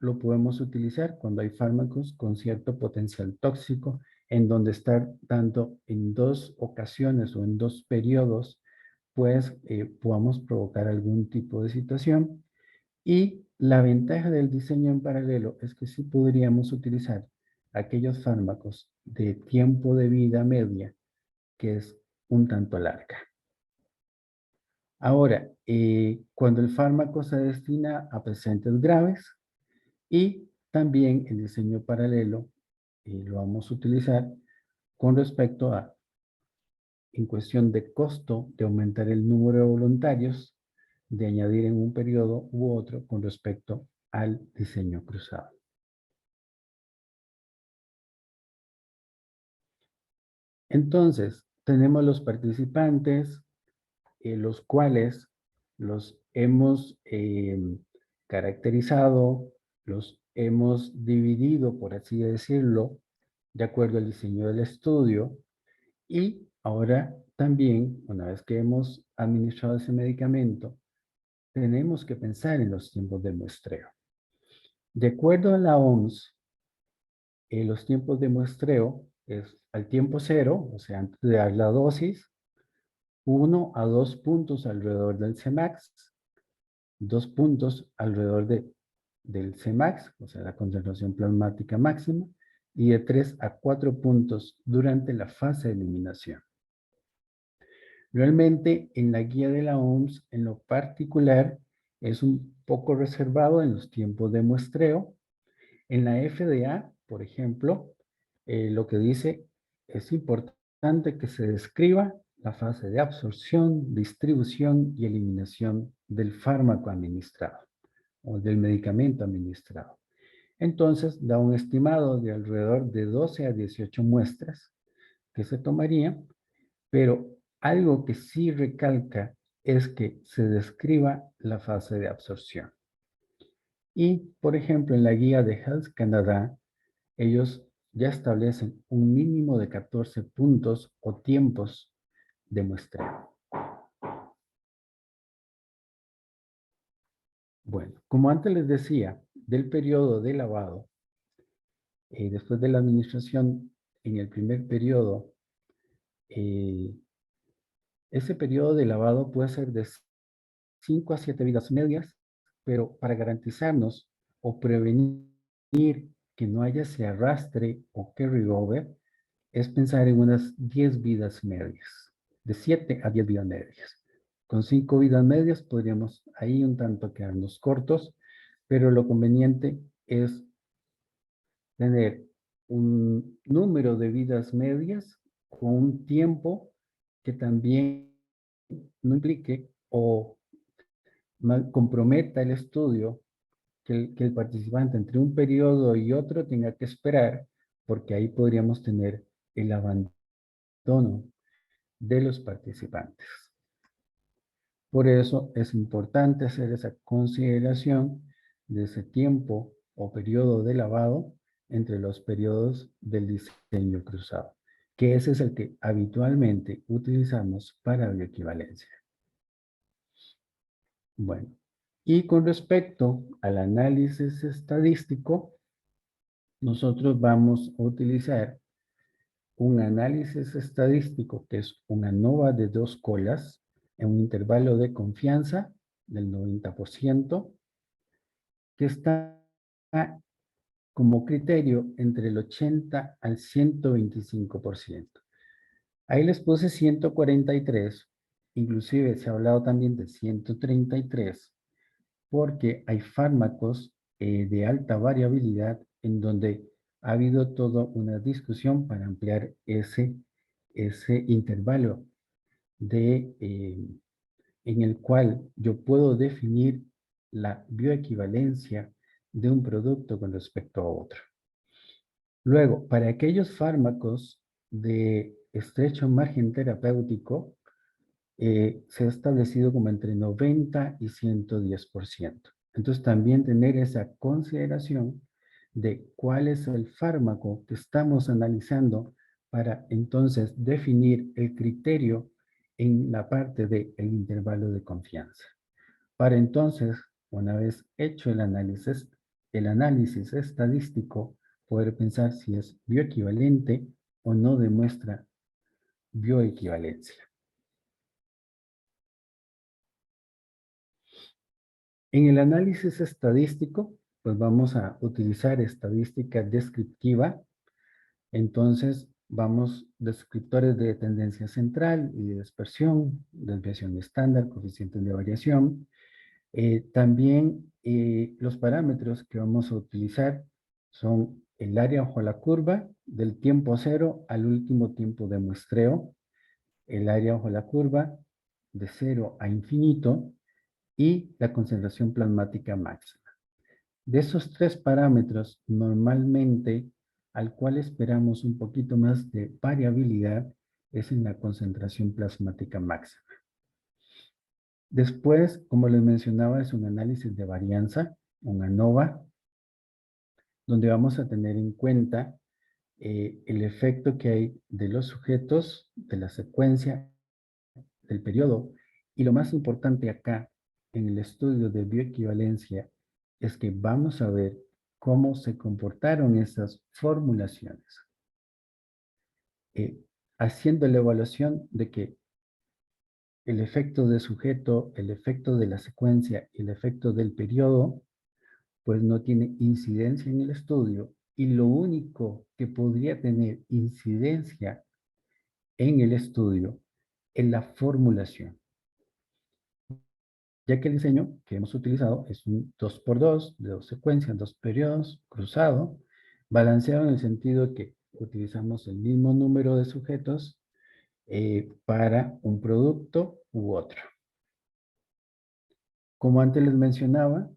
S3: lo podemos utilizar cuando hay fármacos con cierto potencial tóxico, en donde estar dando en dos ocasiones o en dos periodos, pues podamos provocar algún tipo de situación. Y la ventaja del diseño en paralelo es que sí podríamos utilizar aquellos fármacos de tiempo de vida media, que es un tanto larga. Ahora, cuando el fármaco se destina a pacientes graves y también el diseño paralelo lo vamos a utilizar con respecto a, en cuestión de costo, de aumentar el número de voluntarios, de añadir en un periodo u otro con respecto al diseño cruzado. Entonces, tenemos los participantes, los cuales los hemos caracterizado, los hemos dividido, por así decirlo, de acuerdo al diseño del estudio. Y ahora también, una vez que hemos administrado ese medicamento, tenemos que pensar en los tiempos de muestreo. De acuerdo a la OMS, los tiempos de muestreo es al tiempo cero, o sea, antes de dar la dosis, 1 a 2 puntos alrededor del Cmax, 2 puntos alrededor del Cmax, o sea, la concentración plasmática máxima, y de 3 a 4 puntos durante la fase de eliminación. Realmente, en la guía de la OMS, en lo particular, es un poco reservado en los tiempos de muestreo. En la FDA, por ejemplo, lo que dice es importante que se describa la fase de absorción, distribución y eliminación del fármaco administrado o del medicamento administrado. Entonces, da un estimado de alrededor de 12 a 18 muestras que se tomaría, pero algo que sí recalca es que se describa la fase de absorción. Y, por ejemplo, en la guía de Health Canada, ellos ya establecen un mínimo de 14 puntos o tiempos de muestreo. Bueno, como antes les decía, del periodo de lavado, después de la administración en el primer periodo, eh, ese periodo de lavado puede ser de 5 a 7 vidas medias, pero para garantizarnos o prevenir que no haya ese arrastre o carryover, es pensar en unas 10 vidas medias, de 7 a 10 vidas medias. Con 5 vidas medias podríamos ahí un tanto quedarnos cortos, pero lo conveniente es tener un número de vidas medias con un tiempo que también no implique o comprometa el estudio que el participante entre un periodo y otro tenga que esperar, porque ahí podríamos tener el abandono de los participantes. Por eso es importante hacer esa consideración de ese tiempo o periodo de lavado entre los periodos del diseño cruzado, que ese es el que habitualmente utilizamos para bioequivalencia. Bueno, y con respecto al análisis estadístico, nosotros vamos a utilizar un análisis estadístico que es una ANOVA de 2 colas en un intervalo de confianza del 90%, que está como criterio entre el 80 al 125%. Ahí les puse 143, inclusive se ha hablado también de 133, porque hay fármacos de alta variabilidad en donde ha habido toda una discusión para ampliar ese intervalo en el cual yo puedo definir la bioequivalencia de un producto con respecto a otro. Luego, para aquellos fármacos de estrecho margen terapéutico, se ha establecido como entre 90 y 110%. Entonces, también tener esa consideración de cuál es el fármaco que estamos analizando para entonces definir el criterio en la parte del intervalo de confianza. Para entonces, una vez hecho el análisis estadístico, poder pensar si es bioequivalente o no demuestra bioequivalencia. En el análisis estadístico, pues vamos a utilizar estadística descriptiva. Entonces, vamos descriptores de tendencia central y de dispersión, desviación estándar, coeficientes de variación. También los parámetros que vamos a utilizar son el área bajo la curva del tiempo cero al último tiempo de muestreo, el área bajo la curva de cero a infinito y la concentración plasmática máxima. De esos tres parámetros, normalmente al cual esperamos un poquito más de variabilidad es en la concentración plasmática máxima. Después, como les mencionaba, es un análisis de varianza, un ANOVA, donde vamos a tener en cuenta el efecto que hay de los sujetos, de la secuencia, del periodo, y lo más importante acá, en el estudio de bioequivalencia, es que vamos a ver cómo se comportaron esas formulaciones, haciendo la evaluación de que el efecto de sujeto, el efecto de la secuencia y el efecto del periodo, pues no tiene incidencia en el estudio, y lo único que podría tener incidencia en el estudio es la formulación, ya que el diseño que hemos utilizado es un 2x2, de dos secuencias, dos periodos, cruzado, balanceado en el sentido de que utilizamos el mismo número de sujetos para un producto u otro. Como antes les mencionaba,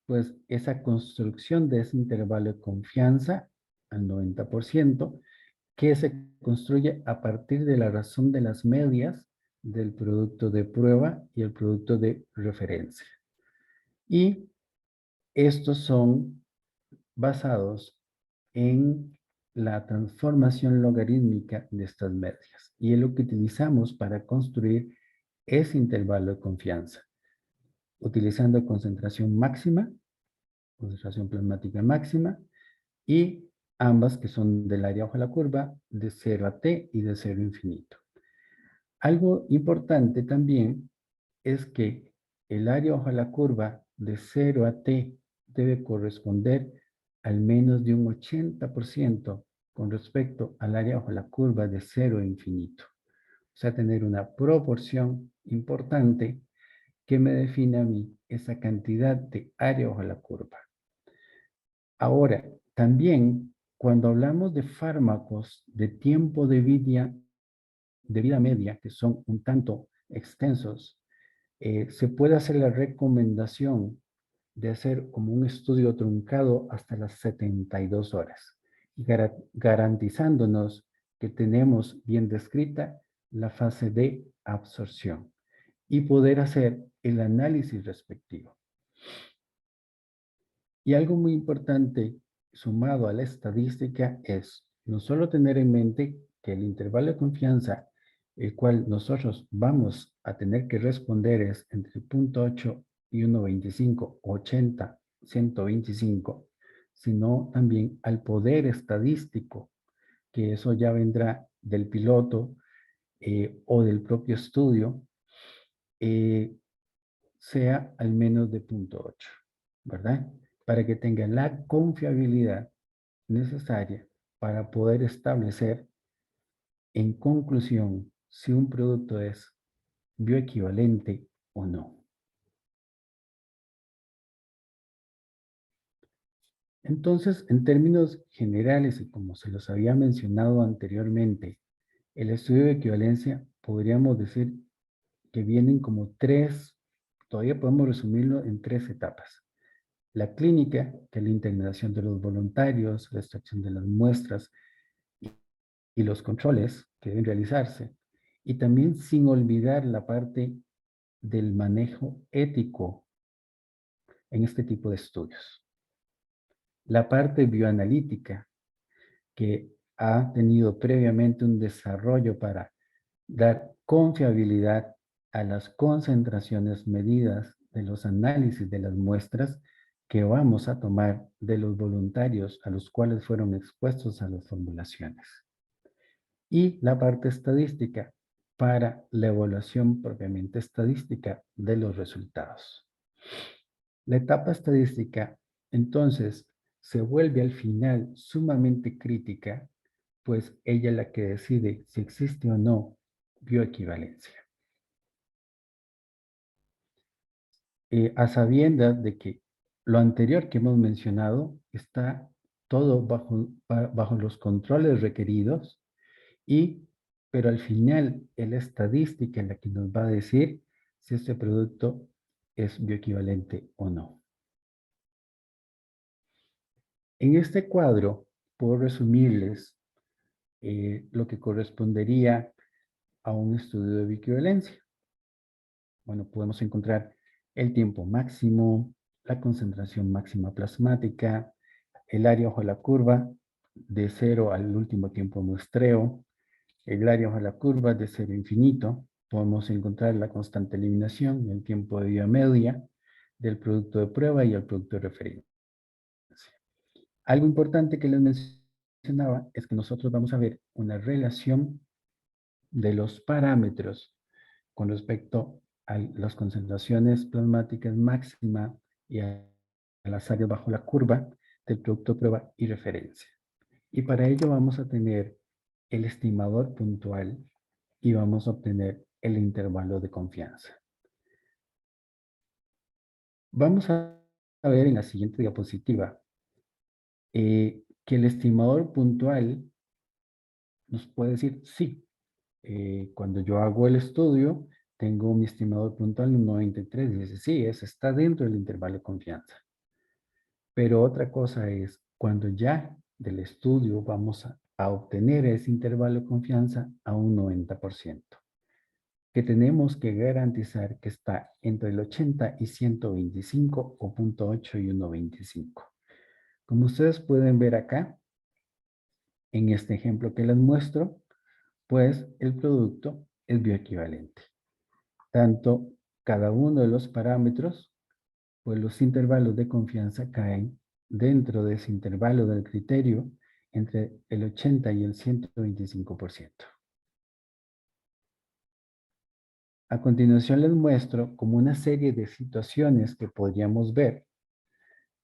S3: pues esa construcción de ese intervalo de confianza al 90%, que se construye a partir de la razón de las medias del producto de prueba y el producto de referencia. Y estos son basados en la transformación logarítmica de estas medias. Y es lo que utilizamos para construir ese intervalo de confianza, utilizando concentración máxima, concentración plasmática máxima, y ambas que son del área bajo la curva, de 0 a t y de 0 a infinito. Algo importante también es que el área bajo la curva de 0 a t debe corresponder al menos de un 80% con respecto al área bajo la curva de 0 a infinito. O sea, tener una proporción importante que me define a mí esa cantidad de área bajo la curva. Ahora, también cuando hablamos de fármacos de tiempo de vida media, que son un tanto extensos, se puede hacer la recomendación de hacer como un estudio truncado hasta las 72 horas, garantizándonos que tenemos bien descrita la fase de absorción y poder hacer el análisis respectivo. Y algo muy importante sumado a la estadística es no solo tener en mente que el intervalo de confianza, el cual nosotros vamos a tener que responder es entre 0.8 y 1.25, 80, 125, sino también al poder estadístico, que eso ya vendrá del piloto o del propio estudio, sea al menos de 0.8, ¿verdad? Para que tenga la confiabilidad necesaria para poder establecer en conclusión si un producto es bioequivalente o no. Entonces, en términos generales, y como se los había mencionado anteriormente, el estudio de equivalencia podríamos decir que vienen como tres, todavía podemos resumirlo en tres etapas. La clínica, que es la integración de los voluntarios, la extracción de las muestras y los controles que deben realizarse. y también sin olvidar la parte del manejo ético en este tipo de estudios. La parte bioanalítica, que ha tenido previamente un desarrollo para dar confiabilidad a las concentraciones medidas de los análisis de las muestras que vamos a tomar de los voluntarios a los cuales fueron expuestos a las formulaciones. Y la parte estadística para la evaluación propiamente estadística de los resultados. La etapa estadística, entonces, se vuelve al final sumamente crítica, pues ella es la que decide si existe o no bioequivalencia. A sabiendas de que lo anterior que hemos mencionado está todo bajo los controles requeridos, pero al final es la estadística la que nos va a decir si este producto es bioequivalente o no. En este cuadro puedo resumirles lo que correspondería a un estudio de bioequivalencia. Bueno, podemos encontrar el tiempo máximo, la concentración máxima plasmática, el área bajo la curva de 0 al último tiempo de muestreo, el área bajo la curva de 0 a infinito. Podemos encontrar la constante eliminación, el tiempo de vida media del producto de prueba y el producto de referencia. Algo importante que les mencionaba es que nosotros vamos a ver una relación de los parámetros con respecto a las concentraciones plasmáticas máxima y a las áreas bajo la curva del producto de prueba y referencia. Y para ello vamos a tener el estimador puntual y vamos a obtener el intervalo de confianza. Vamos a ver en la siguiente diapositiva que el estimador puntual nos puede decir sí. Cuando yo hago el estudio, tengo mi estimador puntual en 93 y dice sí, eso está dentro del intervalo de confianza. Pero otra cosa es cuando ya del estudio vamos a obtener ese intervalo de confianza a un 90%, que tenemos que garantizar que está entre el 80 y 125 o 0.8 y 1.25. Como ustedes pueden ver acá, en este ejemplo que les muestro, pues el producto es bioequivalente. Tanto cada uno de los parámetros, pues los intervalos de confianza caen dentro de ese intervalo del criterio entre el 80 y el 125%. A continuación les muestro como una serie de situaciones que podríamos ver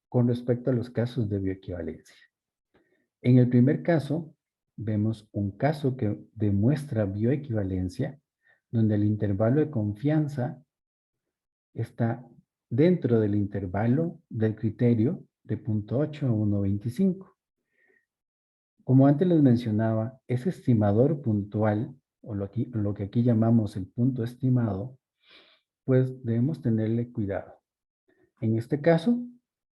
S3: con respecto a los casos de bioequivalencia. En el primer caso, vemos un caso que demuestra bioequivalencia, donde el intervalo de confianza está dentro del intervalo del criterio de 0.8 a 1.25. Como antes les mencionaba, ese estimador puntual, o lo que aquí llamamos el punto estimado, pues debemos tenerle cuidado. En este caso,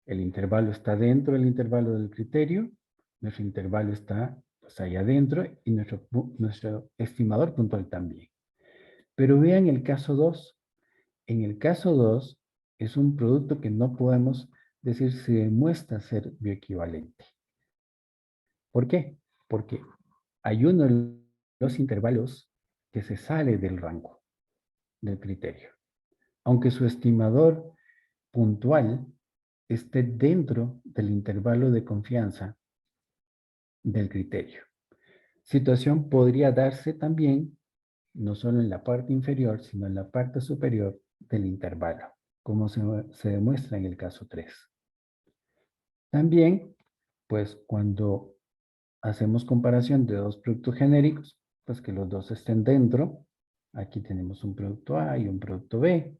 S3: el intervalo está dentro del intervalo del criterio, nuestro intervalo está pues, ahí adentro y nuestro estimador puntual también. Pero vean el caso 2. En el caso 2 es un producto que no podemos decir si demuestra ser bioequivalente. ¿Por qué? Porque hay uno de los intervalos que se sale del rango del criterio. Aunque su estimador puntual esté dentro del intervalo de confianza del criterio. Situación podría darse también no solo en la parte inferior, sino en la parte superior del intervalo, como se demuestra en el caso 3. También, pues cuando hacemos comparación de dos productos genéricos, pues que los dos estén dentro, aquí tenemos un producto A y un producto B,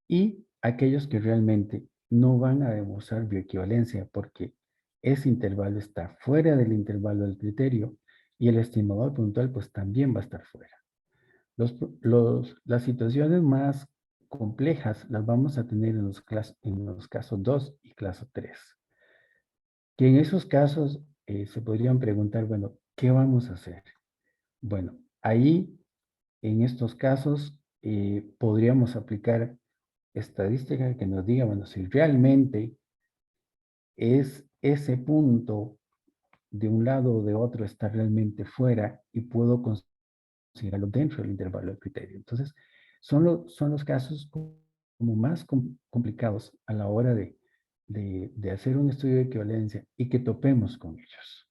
S3: y aquellos que realmente no van a demostrar bioequivalencia porque ese intervalo está fuera del intervalo del criterio y el estimador puntual pues también va a estar fuera. Las situaciones más complejas las vamos a tener en los casos 2 y caso 3. Que en esos casos se podrían preguntar, bueno, ¿qué vamos a hacer? Bueno, ahí en estos casos podríamos aplicar estadística que nos diga, bueno, si realmente es ese punto de un lado o de otro está realmente fuera y puedo considerarlo dentro del intervalo de criterio. Entonces, son los casos como más complicados a la hora de hacer un estudio de equivalencia y que topemos con ellos.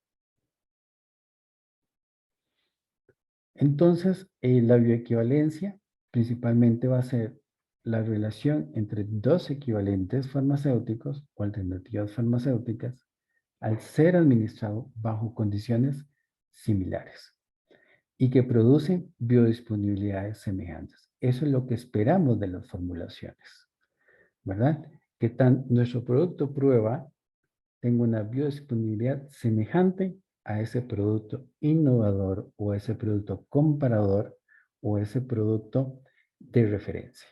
S3: Entonces, la bioequivalencia principalmente va a ser la relación entre dos equivalentes farmacéuticos o alternativas farmacéuticas al ser administrado bajo condiciones similares y que producen biodisponibilidades semejantes. Eso es lo que esperamos de las formulaciones, ¿verdad? Que nuestro producto prueba tenga una biodisponibilidad semejante a ese producto innovador o a ese producto comparador o ese producto de referencia.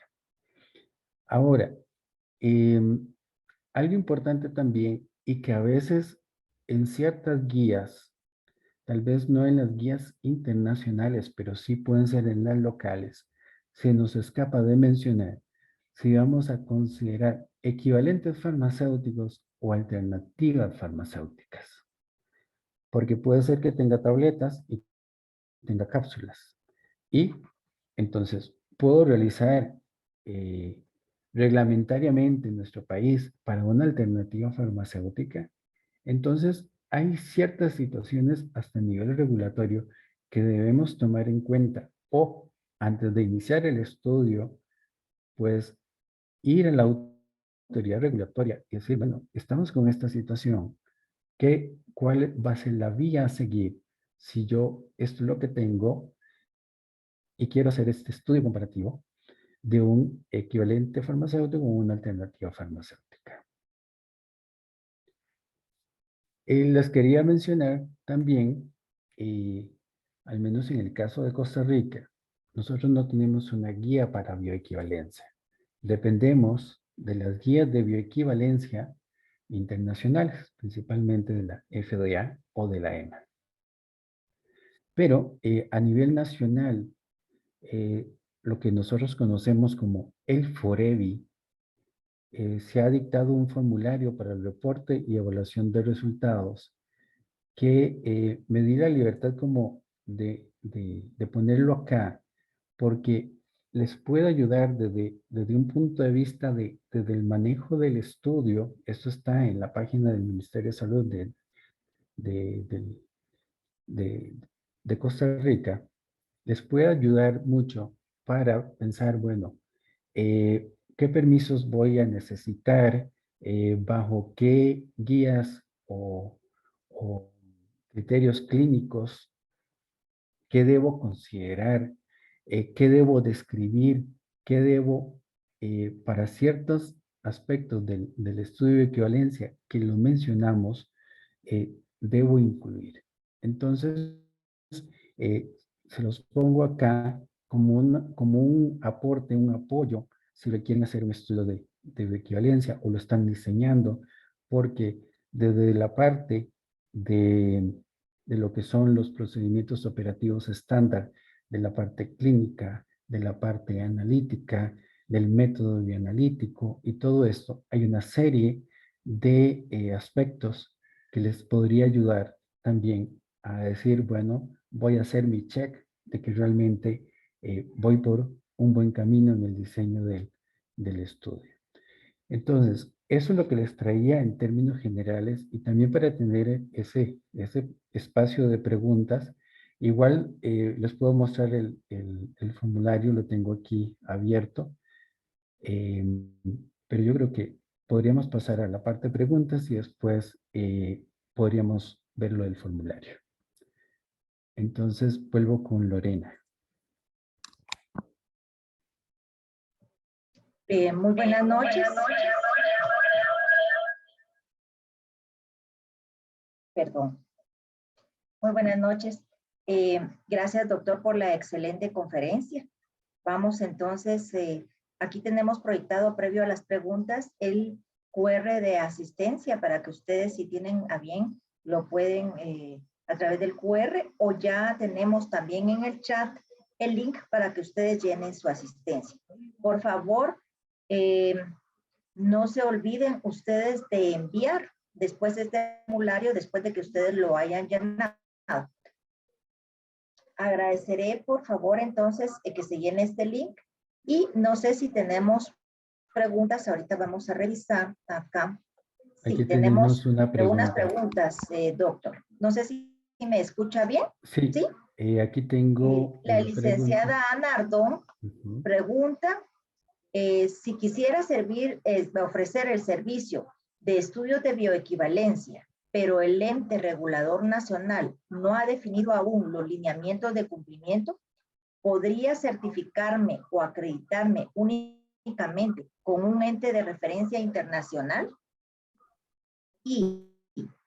S3: Ahora, algo importante también y que a veces en ciertas guías, tal vez no en las guías internacionales, pero sí pueden ser en las locales, se nos escapa de mencionar si vamos a considerar equivalentes farmacéuticos o alternativas farmacéuticas. Porque puede ser que tenga tabletas y tenga cápsulas. Y entonces puedo realizar reglamentariamente en nuestro país para una alternativa farmacéutica. Entonces hay ciertas situaciones hasta a nivel regulatorio que debemos tomar en cuenta o antes de iniciar el estudio, pues ir a la autoridad regulatoria y decir, bueno, estamos con esta situación, ¿cuál va a ser la vía a seguir si yo esto es lo que tengo y quiero hacer este estudio comparativo de un equivalente farmacéutico o una alternativa farmacéutica? Les quería mencionar también, al menos en el caso de Costa Rica, nosotros no tenemos una guía para bioequivalencia. Dependemos de las guías de bioequivalencia internacionales, principalmente de la FDA o de la EMA. Pero a nivel nacional, lo que nosotros conocemos como el FOREBI, se ha dictado un formulario para el reporte y evaluación de resultados que me di la libertad como de ponerlo acá, porque les puede ayudar desde un punto de vista desde el manejo del estudio. Esto está en la página del Ministerio de Salud de, de Costa Rica. Les puede ayudar mucho para pensar, bueno, ¿qué permisos voy a necesitar? ¿Bajo qué guías o criterios clínicos? ¿Qué debo considerar? ¿Qué debo describir? ¿Qué debo, para ciertos aspectos del estudio de equivalencia que lo mencionamos, debo incluir? Entonces, se los pongo acá como un aporte, un apoyo, si le quieren hacer un estudio de equivalencia o lo están diseñando, porque desde la parte de lo que son los procedimientos operativos estándar, de la parte clínica, de la parte analítica, del método bioanalítico y todo esto, hay una serie de aspectos que les podría ayudar también a decir, bueno, voy a hacer mi check de que realmente voy por un buen camino en el diseño del estudio. Entonces, eso es lo que les traía en términos generales y también para tener ese espacio de preguntas. Igual les puedo mostrar el formulario, lo tengo aquí abierto, pero yo creo que podríamos pasar a la parte de preguntas y después podríamos ver lo del formulario. Entonces, vuelvo con Lorena.
S1: Muy buenas noches. Perdón. Muy buenas noches. Gracias, doctor, por la excelente conferencia. Vamos entonces, aquí tenemos proyectado previo a las preguntas el QR de asistencia para que ustedes, si tienen a bien, lo pueden a través del QR, o ya tenemos también en el chat el link para que ustedes llenen su asistencia. Por favor, no se olviden ustedes de enviar después este formulario, después de que ustedes lo hayan llenado. Agradeceré, por favor, entonces, que se llene este link. Y no sé si tenemos preguntas. Ahorita vamos a revisar acá. Sí,
S3: Aquí
S1: tenemos
S3: tenemos una
S1: unas
S3: pregunta.
S1: preguntas, doctor. No sé si me escucha bien.
S3: Sí,
S1: ¿Sí?
S3: aquí tengo
S1: La
S3: una pregunta.
S1: licenciada Ana Ardón pregunta si quisiera ofrecer el servicio de estudios de bioequivalencia, pero el ente regulador nacional no ha definido aún los lineamientos de cumplimiento, ¿podría certificarme o acreditarme únicamente con un ente de referencia internacional y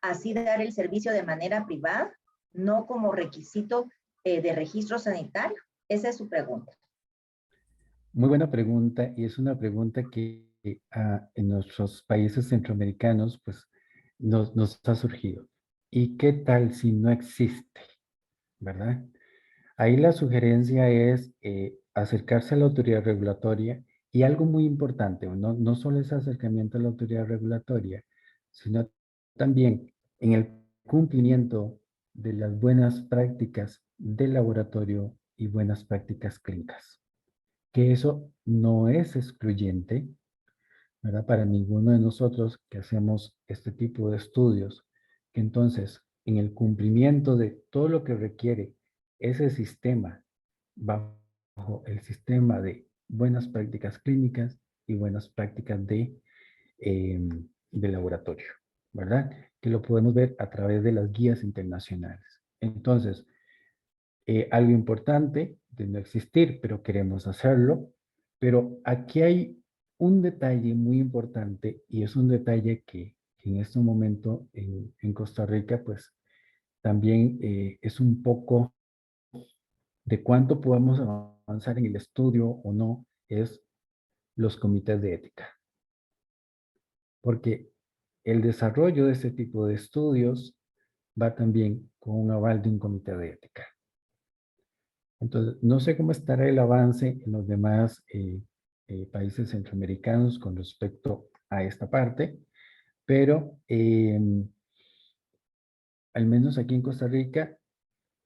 S1: así dar el servicio de manera privada, no como requisito de registro sanitario? Esa es su pregunta.
S3: Muy buena pregunta, y es una pregunta que en nuestros países centroamericanos pues nos ha surgido. ¿Y qué tal si no existe? ¿Verdad? Ahí la sugerencia es acercarse a la autoridad regulatoria, y algo muy importante, no solo ese acercamiento a la autoridad regulatoria, sino también en el cumplimiento de las buenas prácticas del laboratorio y buenas prácticas clínicas. Que eso no es excluyente, ¿verdad? Para ninguno de nosotros que hacemos este tipo de estudios, que entonces en el cumplimiento de todo lo que requiere ese sistema, bajo el sistema de buenas prácticas clínicas y buenas prácticas de laboratorio, ¿verdad? Que lo podemos ver a través de las guías internacionales. Entonces, algo importante de no existir, pero queremos hacerlo. Pero aquí hay un detalle muy importante, y es un detalle que en este momento en Costa Rica, pues también es un poco de cuánto podemos avanzar en el estudio o no, es los comités de ética. Porque el desarrollo de este tipo de estudios va también con un aval de un comité de ética. Entonces, no sé cómo estará el avance en los demás países centroamericanos con respecto a esta parte, pero al menos aquí en Costa Rica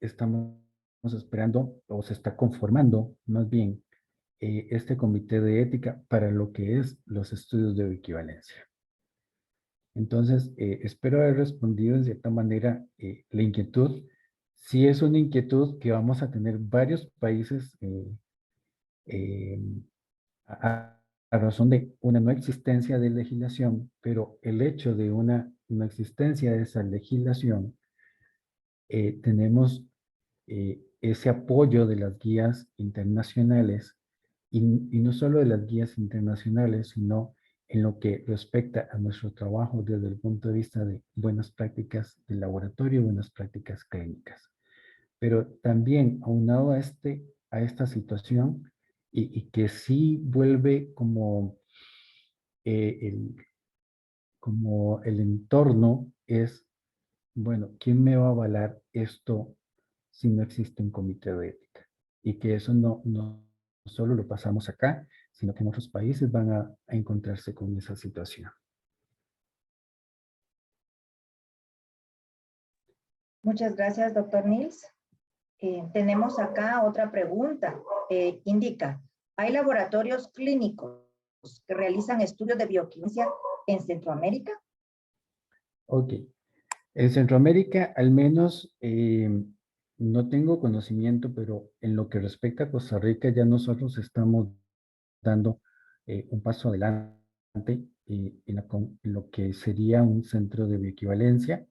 S3: estamos esperando, o se está conformando más bien, este comité de ética para lo que es los estudios de equivalencia. Entonces, espero haber respondido en cierta manera la inquietud. Sí es una inquietud que vamos a tener varios países eh, a razón de una no existencia de legislación, pero el hecho de una no existencia de esa legislación, tenemos ese apoyo de las guías internacionales, y no solo de las guías internacionales, sino en lo que respecta a nuestro trabajo desde el punto de vista de buenas prácticas de laboratorio, buenas prácticas clínicas. Pero también aunado a esta situación, y que sí vuelve eh, el, como el entorno es, bueno, ¿quién me va a avalar esto si no existe un comité de ética? Y que eso no solo lo pasamos acá, sino que en otros países van a encontrarse con esa situación.
S1: Muchas gracias, doctor Nils. Tenemos acá otra pregunta. Indica, ¿hay laboratorios clínicos que realizan estudios de bioquímica en Centroamérica?
S3: Ok. En Centroamérica, al menos, no tengo conocimiento, pero en lo que respecta a Costa Rica, ya nosotros estamos dando un paso adelante en lo que sería un centro de bioequivalencia.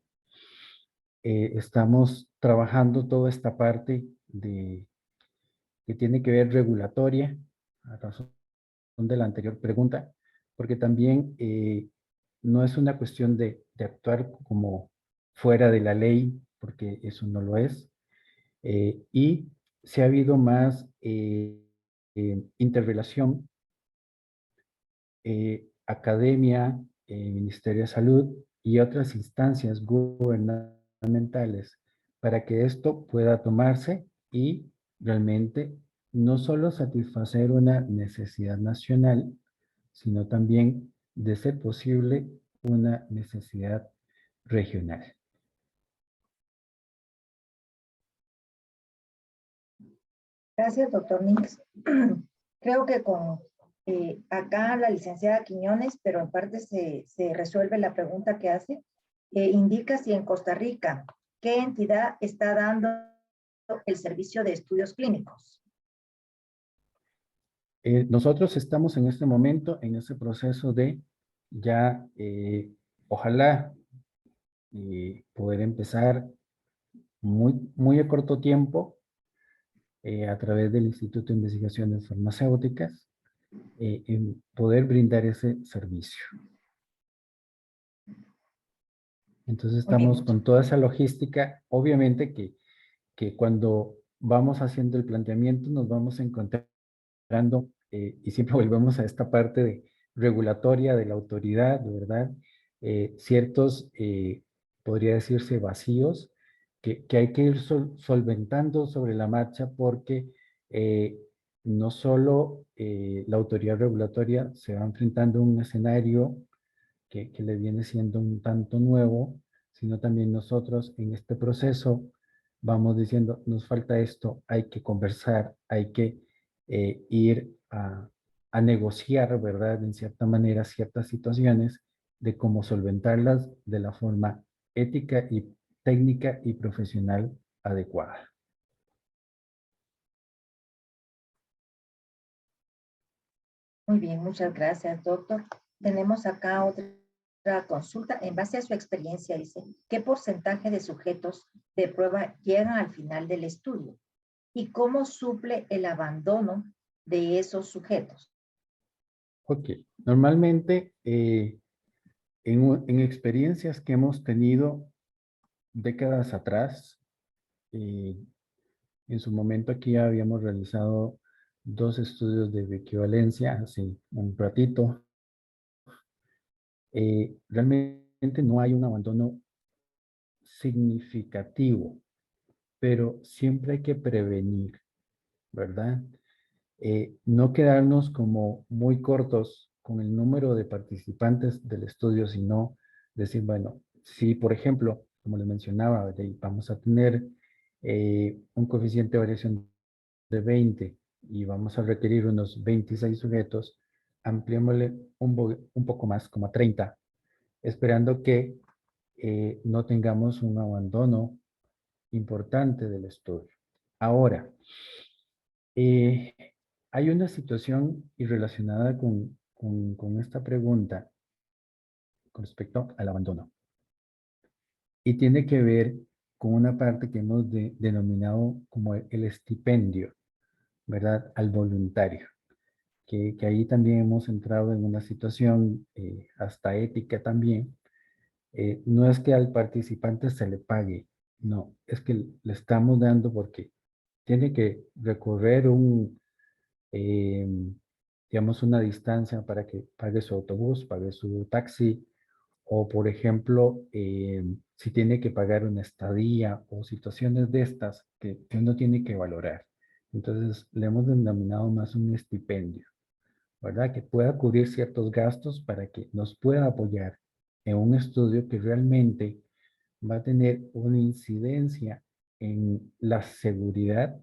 S3: Estamos trabajando toda esta parte que tiene que ver regulatoria, a razón de la anterior pregunta, porque también no es una cuestión de actuar como fuera de la ley, porque eso no lo es, y si ha habido más interrelación, academia, Ministerio de Salud y otras instancias gubernamentales para que esto pueda tomarse y realmente no solo satisfacer una necesidad nacional, sino también, de ser posible, una necesidad regional.
S1: Gracias, doctor Nix. Creo que con acá la licenciada Quiñones, pero en parte se resuelve la pregunta que hace, indica si en Costa Rica, ¿qué entidad está dando el servicio de estudios clínicos?
S3: Nosotros estamos en este momento en ese proceso de ya, ojalá, poder empezar muy a corto tiempo, a través del Instituto de Investigaciones Farmacéuticas, en poder brindar ese servicio. Entonces
S1: Muy bien,
S3: estamos con toda esa logística. Obviamente que cuando vamos haciendo el planteamiento nos vamos encontrando, y siempre volvemos a esta parte de regulatoria de la autoridad, de verdad, ciertos, podría decirse, vacíos que hay que ir solventando sobre la marcha, porque no solo la autoridad regulatoria se va enfrentando a un escenario que le viene siendo un tanto nuevo, sino también nosotros en este proceso vamos diciendo, nos falta esto, hay que conversar, hay que ir a negociar, ¿verdad? En cierta manera, ciertas situaciones de cómo solventarlas de la forma ética y técnica y profesional adecuada.
S1: muy bien, muchas gracias, doctor. Tenemos acá otra consulta. En base a su experiencia, dice, ¿qué porcentaje de sujetos de prueba llegan al final del estudio? ¿Y cómo suple el abandono de esos sujetos?
S3: Ok, normalmente en experiencias que hemos tenido décadas atrás, en su momento aquí habíamos realizado 2 estudios de equivalencia hace un ratito. Realmente no hay un abandono significativo, pero siempre hay que prevenir, ¿verdad? No quedarnos como muy cortos con el número de participantes del estudio, sino decir, bueno, si por ejemplo, como les mencionaba, vamos a tener un coeficiente de variación de 20 y vamos a requerir unos 26 sujetos, ampliémosle un poco más, como a 30, esperando que no tengamos un abandono importante del estudio. Ahora, eh, hay una situación y relacionada con esta pregunta con respecto al abandono. Y tiene que ver con una parte que hemos denominado como el estipendio, ¿verdad? Al voluntario. Que ahí también hemos entrado en una situación hasta ética también. No es que al participante se le pague, no, es que le estamos dando porque tiene que recorrer eh, digamos, una distancia para que pague su autobús, pague su taxi, o por ejemplo, si tiene que pagar una estadía o situaciones de estas que uno tiene que valorar. Entonces, le hemos denominado más un estipendio, ¿verdad? Que pueda cubrir ciertos gastos para que nos pueda apoyar en un estudio que realmente va a tener una incidencia en la seguridad,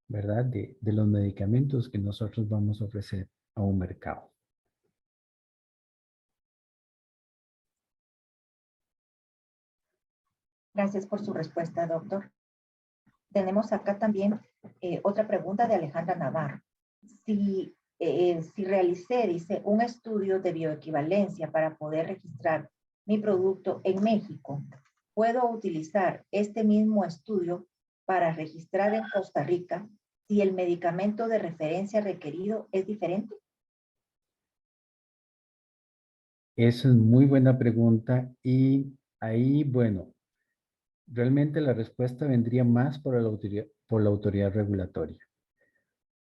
S3: ¿verdad? De los medicamentos que nosotros vamos a ofrecer a un mercado.
S1: Gracias por su respuesta, doctor. Tenemos acá también otra pregunta de Alejandra Navarro. Si realicé, dice, un estudio de bioequivalencia para poder registrar mi producto en México, ¿puedo utilizar este mismo estudio para registrar en Costa Rica si el medicamento de referencia requerido es diferente?
S3: Esa es muy buena pregunta y ahí, bueno, realmente la respuesta vendría más por la autoridad regulatoria.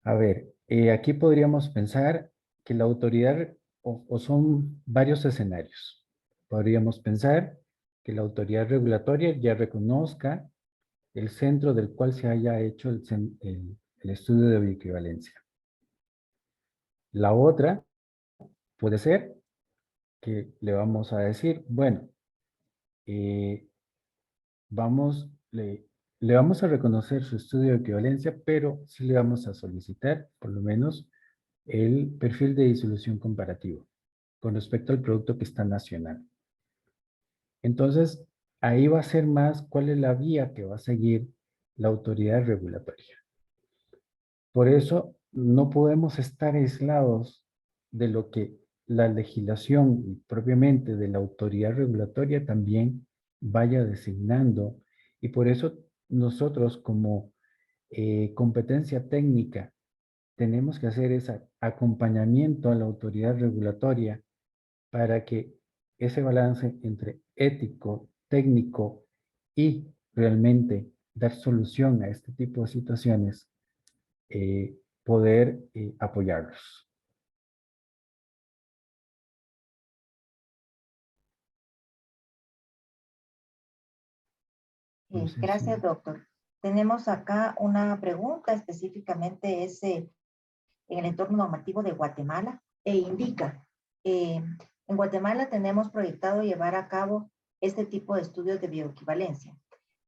S3: A ver, aquí podríamos pensar que la autoridad, o son varios escenarios. Podríamos pensar que la autoridad regulatoria ya reconozca el centro del cual se haya hecho el el estudio de bioequivalencia. La otra puede ser que le vamos a decir, bueno, eh, le vamos a reconocer su estudio de equivalencia, pero sí le vamos a solicitar, por lo menos, el perfil de disolución comparativo con respecto al producto que está nacional. Entonces, ahí va a ser más cuál es la vía que va a seguir la autoridad regulatoria. Por eso, no podemos estar aislados de lo que la legislación y propiamente de la autoridad regulatoria también vaya designando. Y por eso nosotros como competencia técnica tenemos que hacer ese acompañamiento a la autoridad regulatoria para que ese balance entre ético, técnico y realmente dar solución a este tipo de situaciones, poder apoyarlos. No sé
S1: Gracias,
S3: si...
S1: doctor. Tenemos acá una pregunta, específicamente es en el entorno normativo de Guatemala, e indica, en Guatemala tenemos proyectado llevar a cabo este tipo de estudios de bioequivalencia.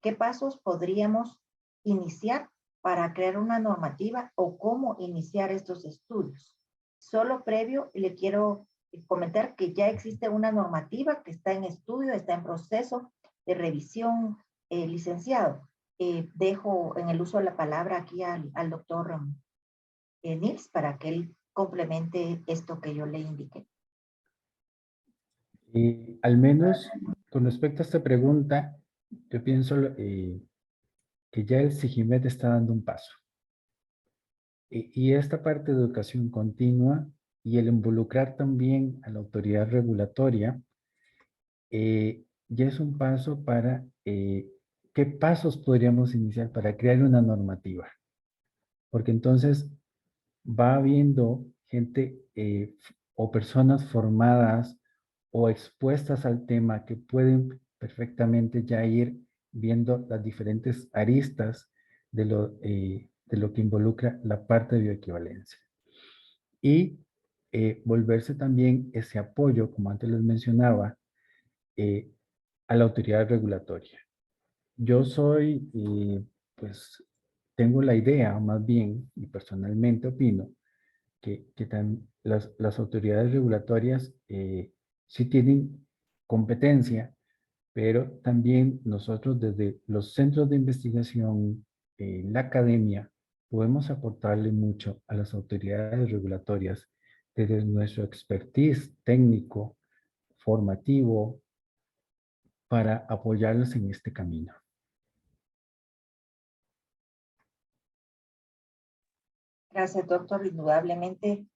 S1: ¿Qué pasos podríamos iniciar para crear una normativa o cómo iniciar estos estudios? Solo previo, le quiero comentar que ya existe una normativa que está en estudio, está en proceso de revisión, licenciado. Dejo en el uso de la palabra aquí al doctor Nils para que él complemente esto que yo le indiqué.
S3: Al menos con respecto a esta pregunta, yo pienso que ya el SIGIMED está dando un paso. Y esta parte de educación continua y el involucrar también a la autoridad regulatoria, ya es un paso para qué pasos podríamos iniciar para crear una normativa. Porque entonces va habiendo gente o personas formadas o expuestas al tema que pueden perfectamente ya ir viendo las diferentes aristas de lo que involucra la parte de bioequivalencia. Y volverse también ese apoyo, como antes les mencionaba, eh, a la autoridad regulatoria. Yo soy, pues, tengo la idea, más bien, y personalmente opino, que las autoridades regulatorias sí tienen competencia, pero también nosotros desde los centros de investigación, la academia, podemos aportarle mucho a las autoridades regulatorias desde nuestro expertise técnico, formativo, para apoyarlos en este camino.
S1: Gracias, doctor. Indudablemente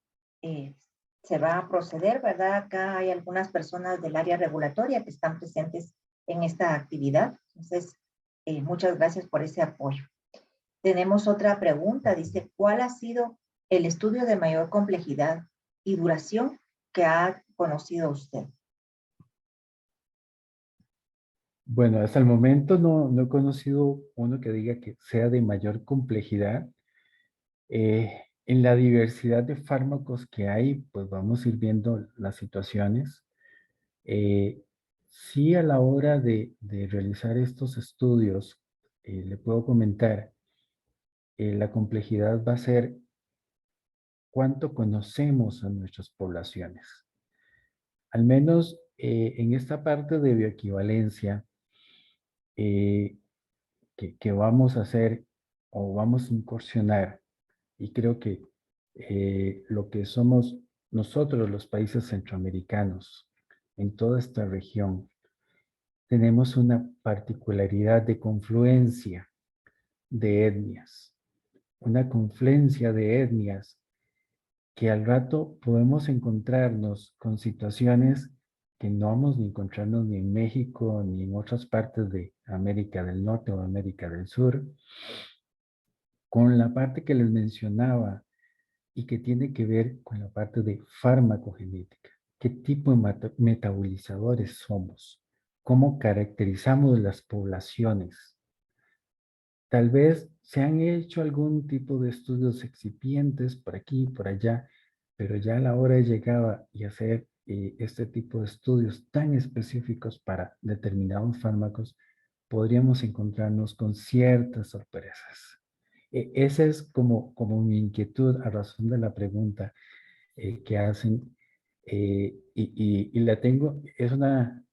S1: se va a proceder, ¿verdad? Acá hay algunas personas del área regulatoria que están presentes en esta actividad. Entonces, muchas gracias por ese apoyo. Tenemos otra pregunta. Dice, ¿cuál ha sido el estudio de mayor complejidad y duración que ha conocido usted?
S3: Bueno, hasta el momento no he conocido uno que diga que sea de mayor complejidad. En la diversidad de fármacos que hay, pues vamos a ir viendo las situaciones. Sí, a la hora de realizar estos estudios, le puedo comentar, la complejidad va a ser cuánto conocemos a nuestras poblaciones. Al menos en esta parte de bioequivalencia, eh, que vamos a hacer o vamos a incursionar, y creo que lo que somos nosotros, los países centroamericanos, en toda esta región, tenemos una particularidad de confluencia de etnias, una confluencia de etnias que al rato podemos encontrarnos con situaciones que no vamos a encontrarnos ni en México ni en otras partes de América del Norte o América del Sur, con la parte que les mencionaba y que tiene que ver con la parte de farmacogenética. ¿Qué tipo de metabolizadores somos? ¿Cómo caracterizamos las poblaciones? tal vez se han hecho algún tipo de estudios excipientes por aquí y por allá, pero ya a la hora de llegar y hacer este tipo de estudios tan específicos para determinados fármacos, podríamos encontrarnos con ciertas sorpresas. Esa es como mi inquietud a razón de la pregunta que hacen. Y la tengo, es una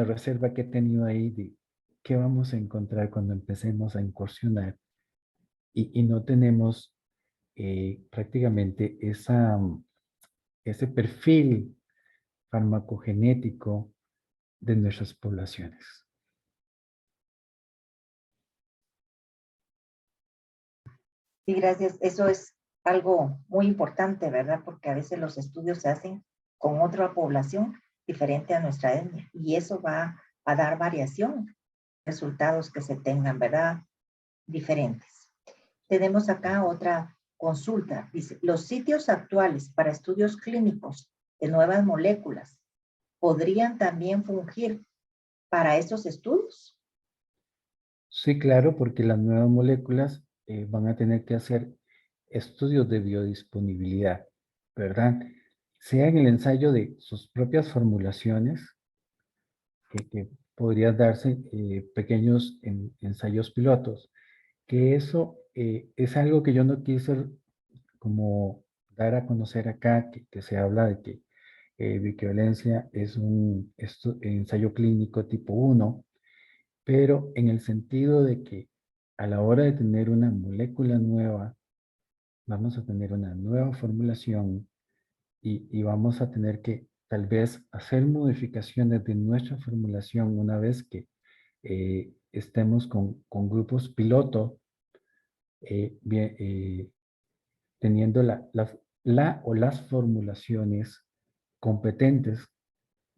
S3: reserva que he tenido ahí de qué vamos a encontrar cuando empecemos a incursionar y no tenemos prácticamente ese perfil farmacogenético de nuestras poblaciones.
S1: Sí, gracias. Eso es algo muy importante, ¿verdad? Porque a veces los estudios se hacen con otra población diferente a nuestra etnia y eso va a dar variación, resultados que se tengan, ¿verdad? Diferentes. Tenemos acá otra consulta. Dice, los sitios actuales para estudios clínicos de nuevas moléculas podrían también fungir para esos estudios.
S3: Sí, claro, porque las nuevas moléculas van a tener que hacer estudios de biodisponibilidad, ¿verdad? Sea en el ensayo de sus propias formulaciones, que podrían darse pequeños ensayos pilotos, que eso es algo que yo no quise como dar a conocer acá, que se habla de que bioequivalencia es un ensayo clínico tipo 1, pero en el sentido de que a la hora de tener una molécula nueva, vamos a tener una nueva formulación y vamos a tener que tal vez hacer modificaciones de nuestra formulación una vez que estemos con grupos piloto, bien, teniendo la o las formulaciones competentes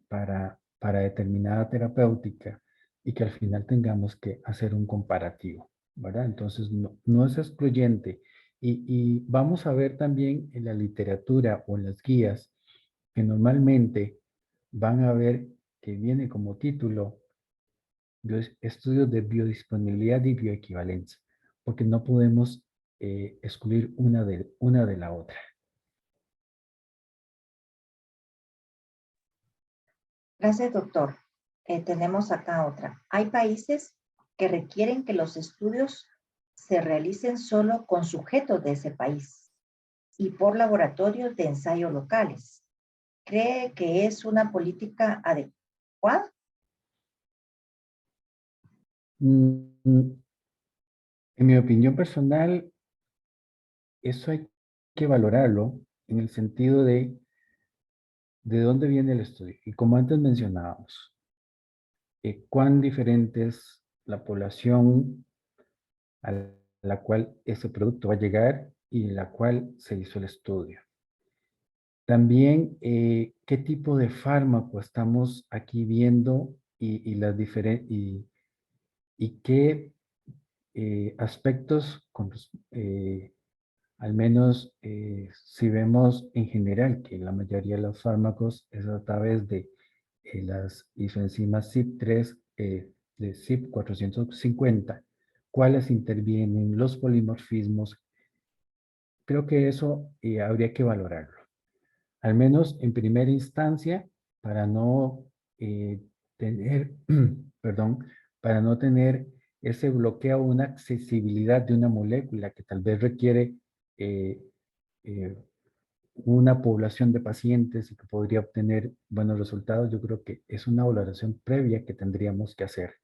S3: para determinada terapéutica y que al final tengamos que hacer un comparativo, ¿verdad? Entonces, no es excluyente. Y vamos a ver también en la literatura o en las guías que normalmente van a ver que viene como título estudios de biodisponibilidad y bioequivalencia, porque no podemos excluir una de la otra.
S1: Gracias, doctor. Tenemos acá otra. Hay países que requieren que los estudios se realicen solo con sujetos de ese país y por laboratorios de ensayo locales. ¿Cree que es una política adecuada?
S3: En mi opinión personal, eso hay que valorarlo en el sentido de dónde viene el estudio. Y como antes mencionábamos, cuán diferente es la población a la cual ese producto va a llegar y la cual se hizo el estudio. También, qué tipo de fármaco estamos aquí viendo y qué aspectos, al menos si vemos en general que la mayoría de los fármacos es a través de las isoenzimas CYP3 de CYP450, cuáles intervienen, los polimorfismos, creo que eso habría que valorarlo. Al menos en primera instancia, para no tener, perdón, para no tener ese bloqueo o una accesibilidad de una molécula que tal vez requiere eh, eh, una población de pacientes y que podría obtener buenos resultados, yo creo que es una valoración previa que tendríamos que hacer.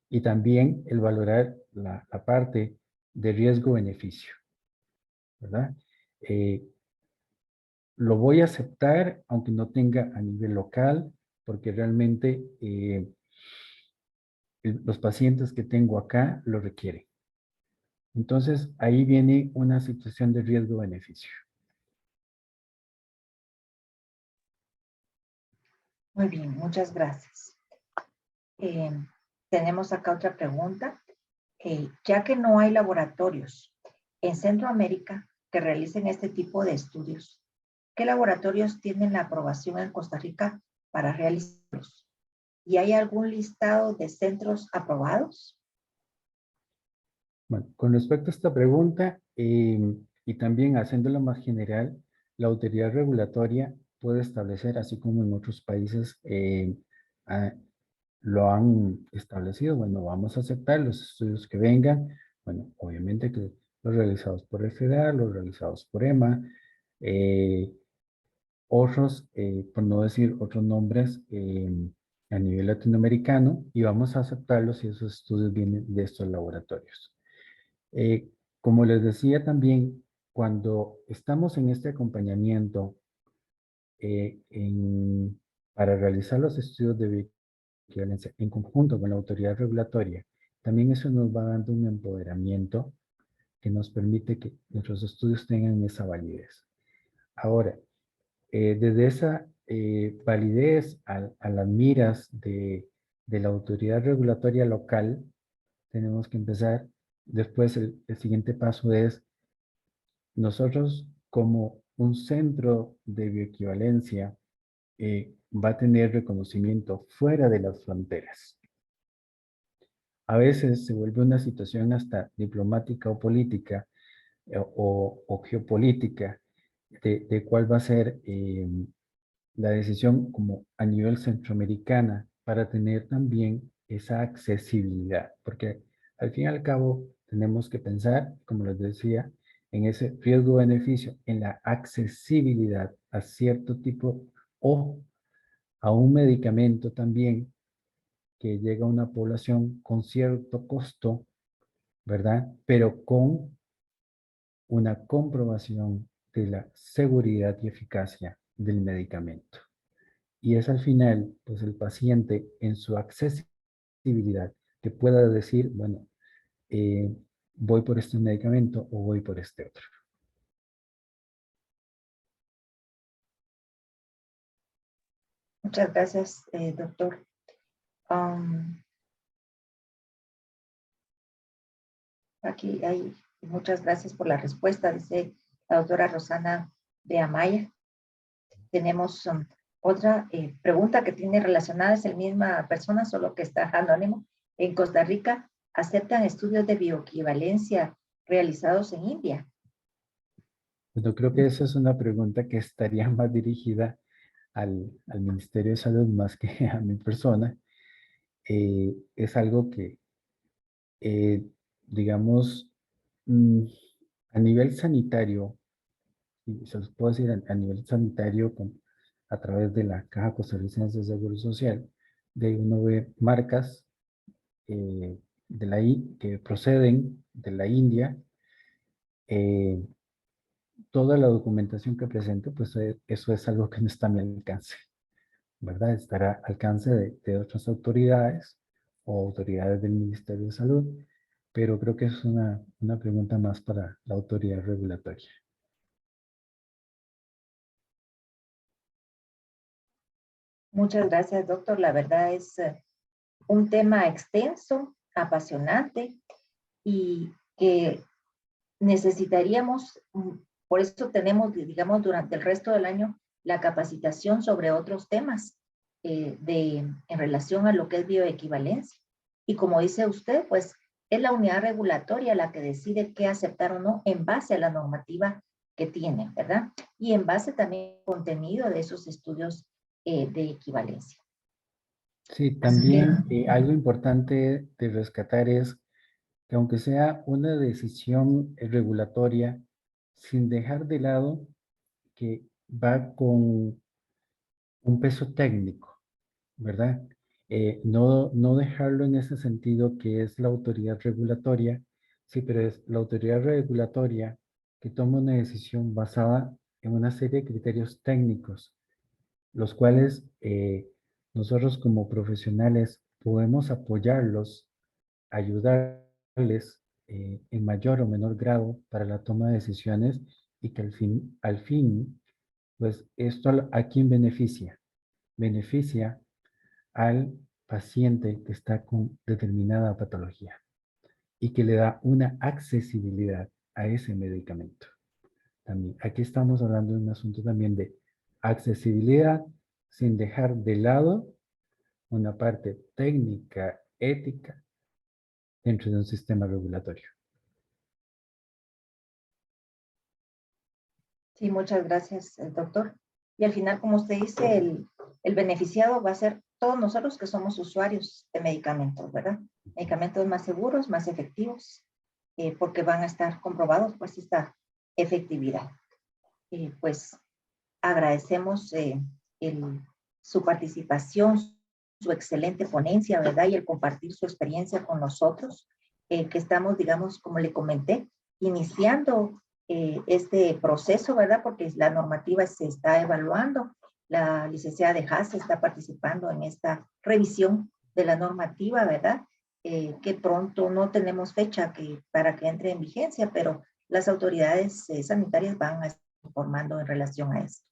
S3: Y también el valorar la parte de riesgo-beneficio, ¿verdad? Lo voy a aceptar, aunque no tenga a nivel local, porque realmente los pacientes que tengo acá lo requieren. Entonces, ahí viene una situación de riesgo-beneficio.
S1: Muy bien, muchas gracias. Eh, tenemos acá otra pregunta. Ya que no hay laboratorios en Centroamérica que realicen este tipo de estudios, ¿qué laboratorios tienen la aprobación en Costa Rica para realizarlos? ¿Y hay algún listado de centros aprobados?
S3: Bueno, con respecto a esta pregunta, y también haciéndolo más general, la autoridad regulatoria puede establecer, así como en otros países ah, lo han establecido, bueno, vamos a aceptar los estudios que vengan, bueno, obviamente que los realizados por el FEDER, los realizados por EMA, eh, otros, por no decir otros nombres a nivel latinoamericano, y vamos a aceptarlos si esos estudios vienen de estos laboratorios. Como les decía también, cuando estamos en este acompañamiento para realizar los estudios de bioequivalencia en conjunto con la autoridad regulatoria, también eso nos va dando un empoderamiento que nos permite que nuestros estudios tengan esa validez. Ahora, desde esa validez a las miras de la autoridad regulatoria local, tenemos que empezar. Después, el siguiente paso es nosotros como un centro de bioequivalencia va a tener reconocimiento fuera de las fronteras. A veces se vuelve una situación hasta diplomática o política o geopolítica de cuál va a ser la decisión como a nivel centroamericana para tener también esa accesibilidad, porque al fin y al cabo tenemos que pensar, como les decía, en ese riesgo-beneficio, en la accesibilidad a cierto tipo o a un medicamento también que llega a una población con cierto costo, ¿verdad? Pero con una comprobación de la seguridad y eficacia del medicamento. Y es al final, pues el paciente en su accesibilidad que pueda decir, bueno, voy por este medicamento o voy por este otro.
S1: Muchas gracias, doctor. Aquí hay muchas gracias por la respuesta, dice la doctora Rosana de Amaya. Tenemos otra pregunta que tiene relacionada, es la misma persona, solo que está anónimo. En Costa Rica, ¿aceptan estudios de bioequivalencia realizados en India?
S3: Bueno, creo que esa es una pregunta que estaría más dirigida al Ministerio de Salud más que a mi persona. Es algo que, eh, digamos, mm, a nivel sanitario, y se los puedo decir a nivel sanitario a través de la Caja Costarricense de Seguro Social, de uno ve marcas que proceden de la India. eh, Toda la documentación que presento, pues eso es algo que no está a mi alcance, ¿verdad? Estará al alcance de otras autoridades o autoridades del Ministerio de Salud, pero creo que es una pregunta más para la autoridad regulatoria.
S1: Muchas gracias, doctor. La verdad es un tema extenso, apasionante y que necesitaríamos, por eso tenemos, digamos, durante el resto del año la capacitación sobre otros temas en relación a lo que es bioequivalencia. Y como dice usted, pues es la unidad regulatoria la que decide qué aceptar o no en base a la normativa que tiene, ¿verdad? Y en base también al contenido de esos estudios de equivalencia.
S3: Sí,
S1: Así
S3: también
S1: que,
S3: algo importante de rescatar es que aunque sea una decisión regulatoria, sin dejar de lado que va con un peso técnico, ¿verdad? No dejarlo en ese sentido que es la autoridad regulatoria, sí, pero es la autoridad regulatoria que toma una decisión basada en una serie de criterios técnicos, los cuales nosotros como profesionales podemos apoyarlos, ayudarles en mayor o menor grado para la toma de decisiones y que al fin, pues esto a quién beneficia. Beneficia al paciente que está con determinada patología y que le da una accesibilidad a ese medicamento. También aquí estamos hablando de un asunto también de accesibilidad sin dejar de lado una parte técnica, ética dentro de un sistema regulatorio.
S1: Sí, muchas gracias, doctor. Y al final, como usted dice, el beneficiado va a ser todos nosotros que somos usuarios de medicamentos, ¿verdad? Medicamentos más seguros, más efectivos, porque van a estar comprobados, pues, esta efectividad. Pues, agradecemos su participación, su excelente ponencia, ¿verdad? Y el compartir su experiencia con nosotros, que estamos, digamos, como le comenté, iniciando este proceso, ¿verdad? Porque la normativa se está evaluando. La licenciada de Haas está participando en esta revisión de la normativa, ¿verdad? Que pronto no tenemos fecha para que entre en vigencia, pero las autoridades sanitarias van a estar informando en relación a esto.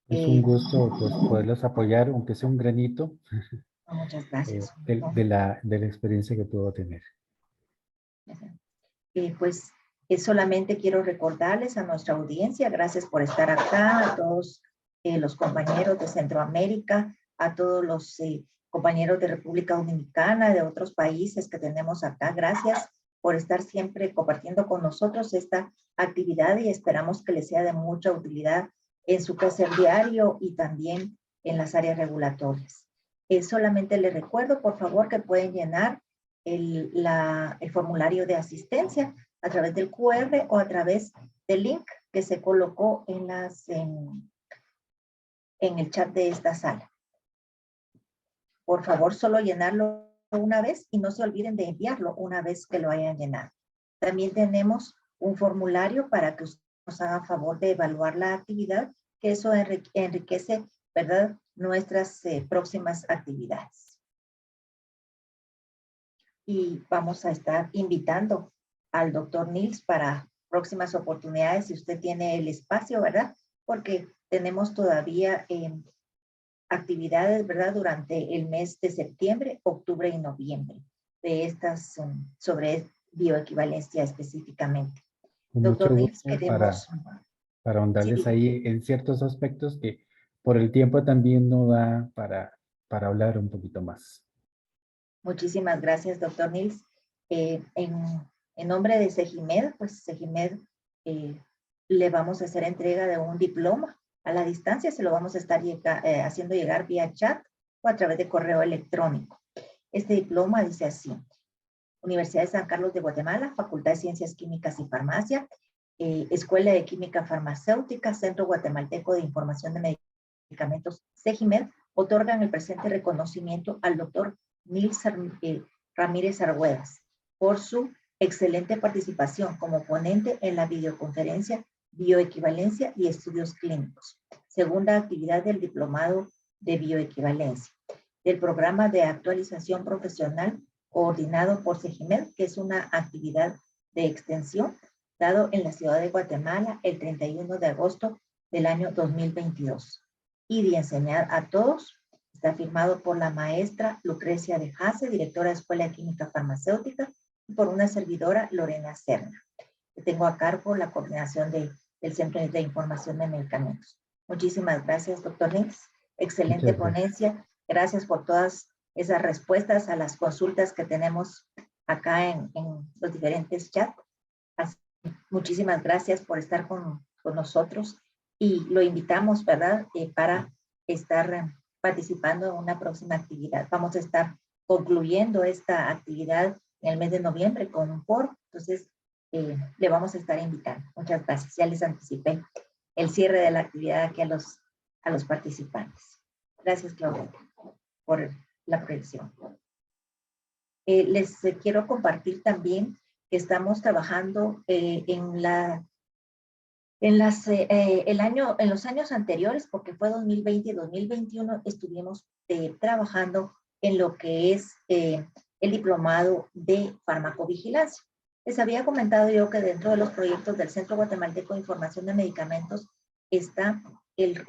S3: Es un gusto pues, poderlos apoyar, aunque sea un granito,
S1: Muchas gracias.
S3: de la experiencia que puedo tener.
S1: Pues solamente quiero recordarles a nuestra audiencia, gracias por estar acá, a todos los compañeros de Centroamérica, a todos los compañeros de República Dominicana, de otros países que tenemos acá. Gracias por estar siempre compartiendo con nosotros esta actividad y esperamos que les sea de mucha utilidad en su quehacer diario y también en las áreas regulatorias. Solamente les recuerdo, por favor, que pueden llenar el formulario de asistencia a través del QR o a través del link que se colocó en el chat de esta sala. Por favor, solo llenarlo una vez y no se olviden de enviarlo una vez que lo hayan llenado. También tenemos un formulario para que usted nos haga favor de evaluar la actividad, que eso enriquece, ¿verdad?, nuestras próximas actividades. Y vamos a estar invitando al doctor Nils para próximas oportunidades, si usted tiene el espacio, ¿verdad? Porque tenemos todavía actividades, ¿verdad? Durante el mes de septiembre, octubre y noviembre, de estas sobre bioequivalencia específicamente.
S3: Con
S1: Doctor
S3: mucho
S1: Nils,
S3: gusto
S1: queremos...
S3: para ahondarles
S1: Sí,
S3: ahí en ciertos aspectos que por el tiempo también no da para hablar un poquito más.
S1: muchísimas gracias, doctor Nils. En nombre de Segimed, pues Segimed le vamos a hacer entrega de un diploma a la distancia, se lo vamos a estar haciendo llegar vía chat o a través de correo electrónico. Este diploma dice así: Universidad de San Carlos de Guatemala, Facultad de Ciencias Químicas y Farmacia, Escuela de Química Farmacéutica, Centro Guatemalteco de Información de Medicamentos, Segimed, otorgan el presente reconocimiento al doctor Nils Ramírez Arguedas por su excelente participación como ponente en la videoconferencia Bioequivalencia y Estudios Clínicos, segunda actividad del Diplomado de Bioequivalencia, del programa de actualización profesional coordinado por Segimed, que es una actividad de extensión dado en la ciudad de Guatemala el 31 de agosto del año 2022. Y de enseñar a todos, está firmado por la maestra Lucrecia de Haase, directora de Escuela de Química Farmacéutica, y por una servidora, Lorena Serna, que tengo a cargo la coordinación del Centro de Información de Medicamentos. Muchísimas gracias, doctor Nils. Excelente ponencia. Gracias por todas esas respuestas a las consultas que tenemos acá en los diferentes chats. Muchísimas gracias por estar con nosotros y lo invitamos, ¿verdad?, para estar participando en una próxima actividad. Vamos a estar concluyendo esta actividad en el mes de noviembre con un foro, entonces le vamos a estar invitando. Muchas gracias. Ya les anticipé el cierre de la actividad aquí a los participantes. Gracias, Claudia, por la proyección. Les quiero compartir también que estamos trabajando en los años anteriores, porque fue 2020 y 2021, estuvimos trabajando en lo que es el diplomado de farmacovigilancia. Les había comentado yo que dentro de los proyectos del Centro Guatemalteco de Información de Medicamentos está el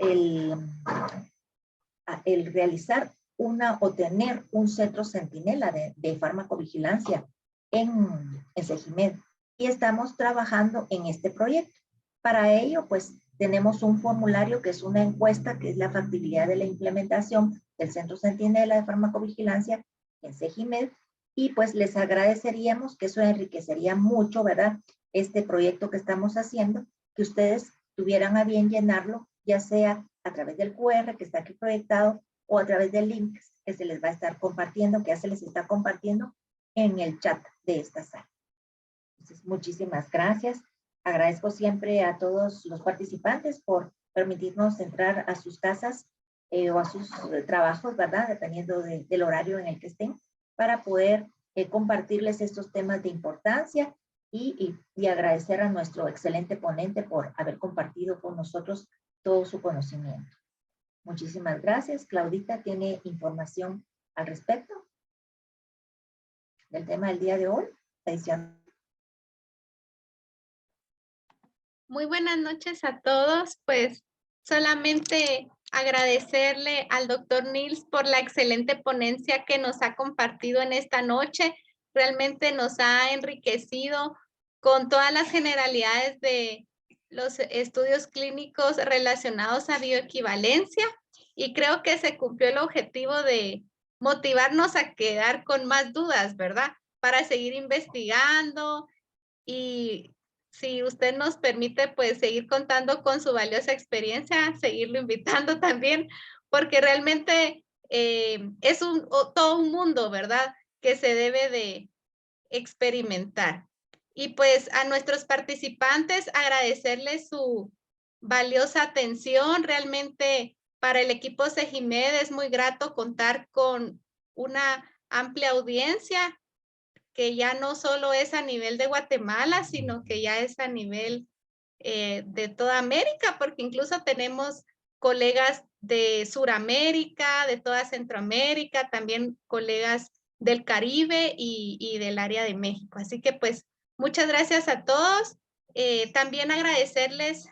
S1: realizar o tener un centro centinela de farmacovigilancia en Segimed, y estamos trabajando en este proyecto. Para ello, pues, tenemos un formulario que es una encuesta, que es la factibilidad de la implementación del Centro Centinela de Farmacovigilancia en Segimed, y pues les agradeceríamos, que eso enriquecería mucho, ¿verdad?, este proyecto que estamos haciendo, que ustedes tuvieran a bien llenarlo, ya sea a través del QR que está aquí proyectado o a través del link que se les va a estar compartiendo, que ya se les está compartiendo en el chat de esta sala. Entonces, muchísimas gracias. Agradezco siempre a todos los participantes por permitirnos entrar a sus casas o a sus trabajos, ¿verdad? Dependiendo del horario en el que estén, para poder compartirles estos temas de importancia y agradecer a nuestro excelente ponente por haber compartido con nosotros todo su conocimiento. Muchísimas gracias. Claudita tiene información al respecto del tema del día de hoy. Edición.
S4: Muy buenas noches a todos. Pues solamente agradecerle al doctor Nils por la excelente ponencia que nos ha compartido en esta noche. Realmente nos ha enriquecido con todas las generalidades de los estudios clínicos relacionados a bioequivalencia y creo que se cumplió el objetivo de motivarnos a quedar con más dudas, ¿verdad? Para seguir investigando y si usted nos permite, pues seguir contando con su valiosa experiencia, seguirlo invitando también, porque realmente es todo un mundo, ¿verdad? Que se debe de experimentar. Y pues a nuestros participantes agradecerles su valiosa atención. Realmente para el equipo Segimed es muy grato contar con una amplia audiencia que ya no solo es a nivel de Guatemala, sino que ya es a nivel de toda América, porque incluso tenemos colegas de Suramérica, de toda Centroamérica, también colegas del Caribe y del área de México. Así que pues muchas gracias a todos. También agradecerles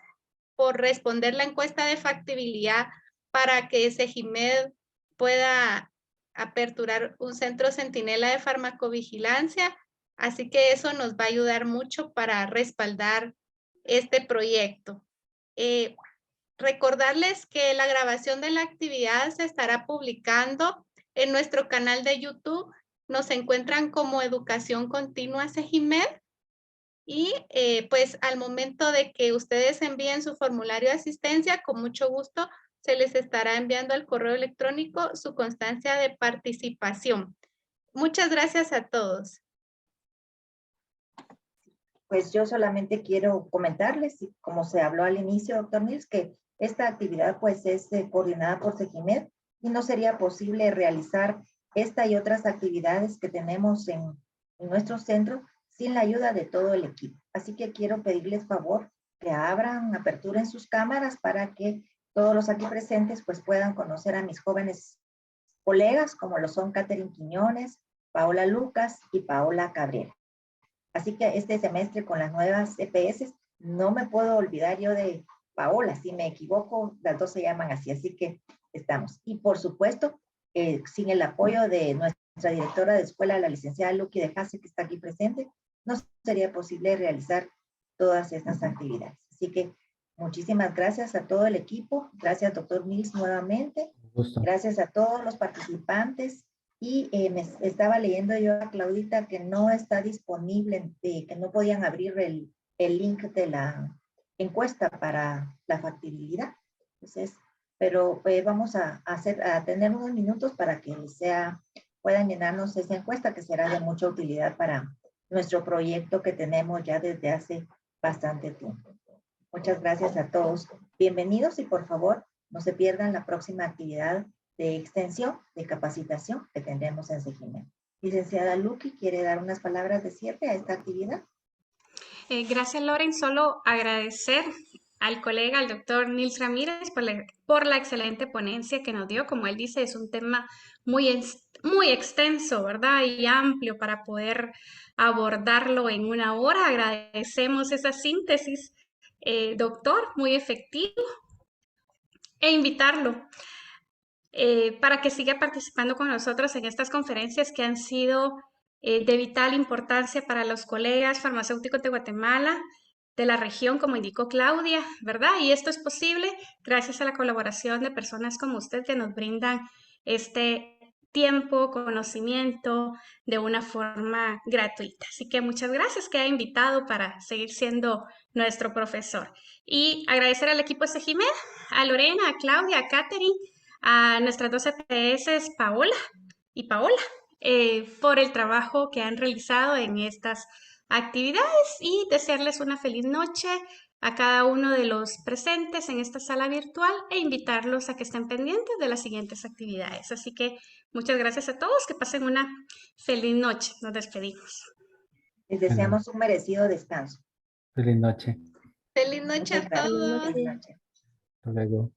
S4: por responder la encuesta de factibilidad para que Segimed pueda aperturar un centro centinela de farmacovigilancia. Así que eso nos va a ayudar mucho para respaldar este proyecto. Recordarles que la grabación de la actividad se estará publicando en nuestro canal de YouTube. Nos encuentran como Educación Continua Segimed. Y pues al momento de que ustedes envíen su formulario de asistencia, con mucho gusto se les estará enviando al correo electrónico su constancia de participación. Muchas gracias a todos.
S1: Pues yo solamente quiero comentarles, como se habló al inicio, doctor Nils, que esta actividad pues es coordinada por Segimed y no sería posible realizar esta y otras actividades que tenemos en nuestro centro sin la ayuda de todo el equipo. Así que quiero pedirles favor que aperturen sus cámaras para que todos los aquí presentes pues puedan conocer a mis jóvenes colegas como lo son Catherine Quiñones, Paola Lucas y Paola Cabrera. Así que este semestre con las nuevas EPS no me puedo olvidar yo de Paola. Si me equivoco, las dos se llaman así. Así que estamos. Y por supuesto, sin el apoyo de nuestra directora de escuela, la licenciada Luqui de Hasse, que está aquí presente, no sería posible realizar todas estas actividades. Así que muchísimas gracias a todo el equipo. Gracias, doctor Nils, nuevamente. Gracias a todos los participantes. Y me estaba leyendo yo a Claudita que no está disponible, que no podían abrir el link de la encuesta para la factibilidad. Entonces, pero vamos a tener unos minutos para que puedan llenarnos esa encuesta que será de mucha utilidad para nuestro proyecto que tenemos ya desde hace bastante tiempo. Muchas gracias a todos. Bienvenidos y por favor no se pierdan la próxima actividad de extensión, de capacitación que tendremos en Segimed. Licenciada Luqui, ¿quiere dar unas palabras de cierre a esta actividad?
S2: Gracias, Loren. Solo agradecer al colega, al doctor Nils Ramírez, por la excelente ponencia que nos dio. Como él dice, es un tema muy extenso, ¿verdad? Y amplio para poder abordarlo en una hora. Agradecemos esa síntesis, doctor, muy efectivo, e invitarlo para que siga participando con nosotros en estas conferencias que han sido de vital importancia para los colegas farmacéuticos de Guatemala, de la región, como indicó Claudia, ¿verdad? Y esto es posible gracias a la colaboración de personas como usted que nos brindan este tiempo, conocimiento de una forma gratuita. Así que muchas gracias que ha invitado para seguir siendo nuestro profesor. Y agradecer al equipo SEGIMED, a Lorena, a Claudia, a Katherine, a nuestras dos EPS, Paola y Paola, por el trabajo que han realizado en estas actividades y desearles una feliz noche a cada uno de los presentes en esta sala virtual e invitarlos a que estén pendientes de las siguientes actividades. Así que muchas gracias a todos, que pasen una feliz noche. Nos despedimos.
S1: Les deseamos un merecido descanso.
S3: Feliz noche.
S4: Feliz noche
S1: Muchas
S4: a
S1: gracias.
S4: todos.
S1: Feliz noche.
S3: Hasta luego.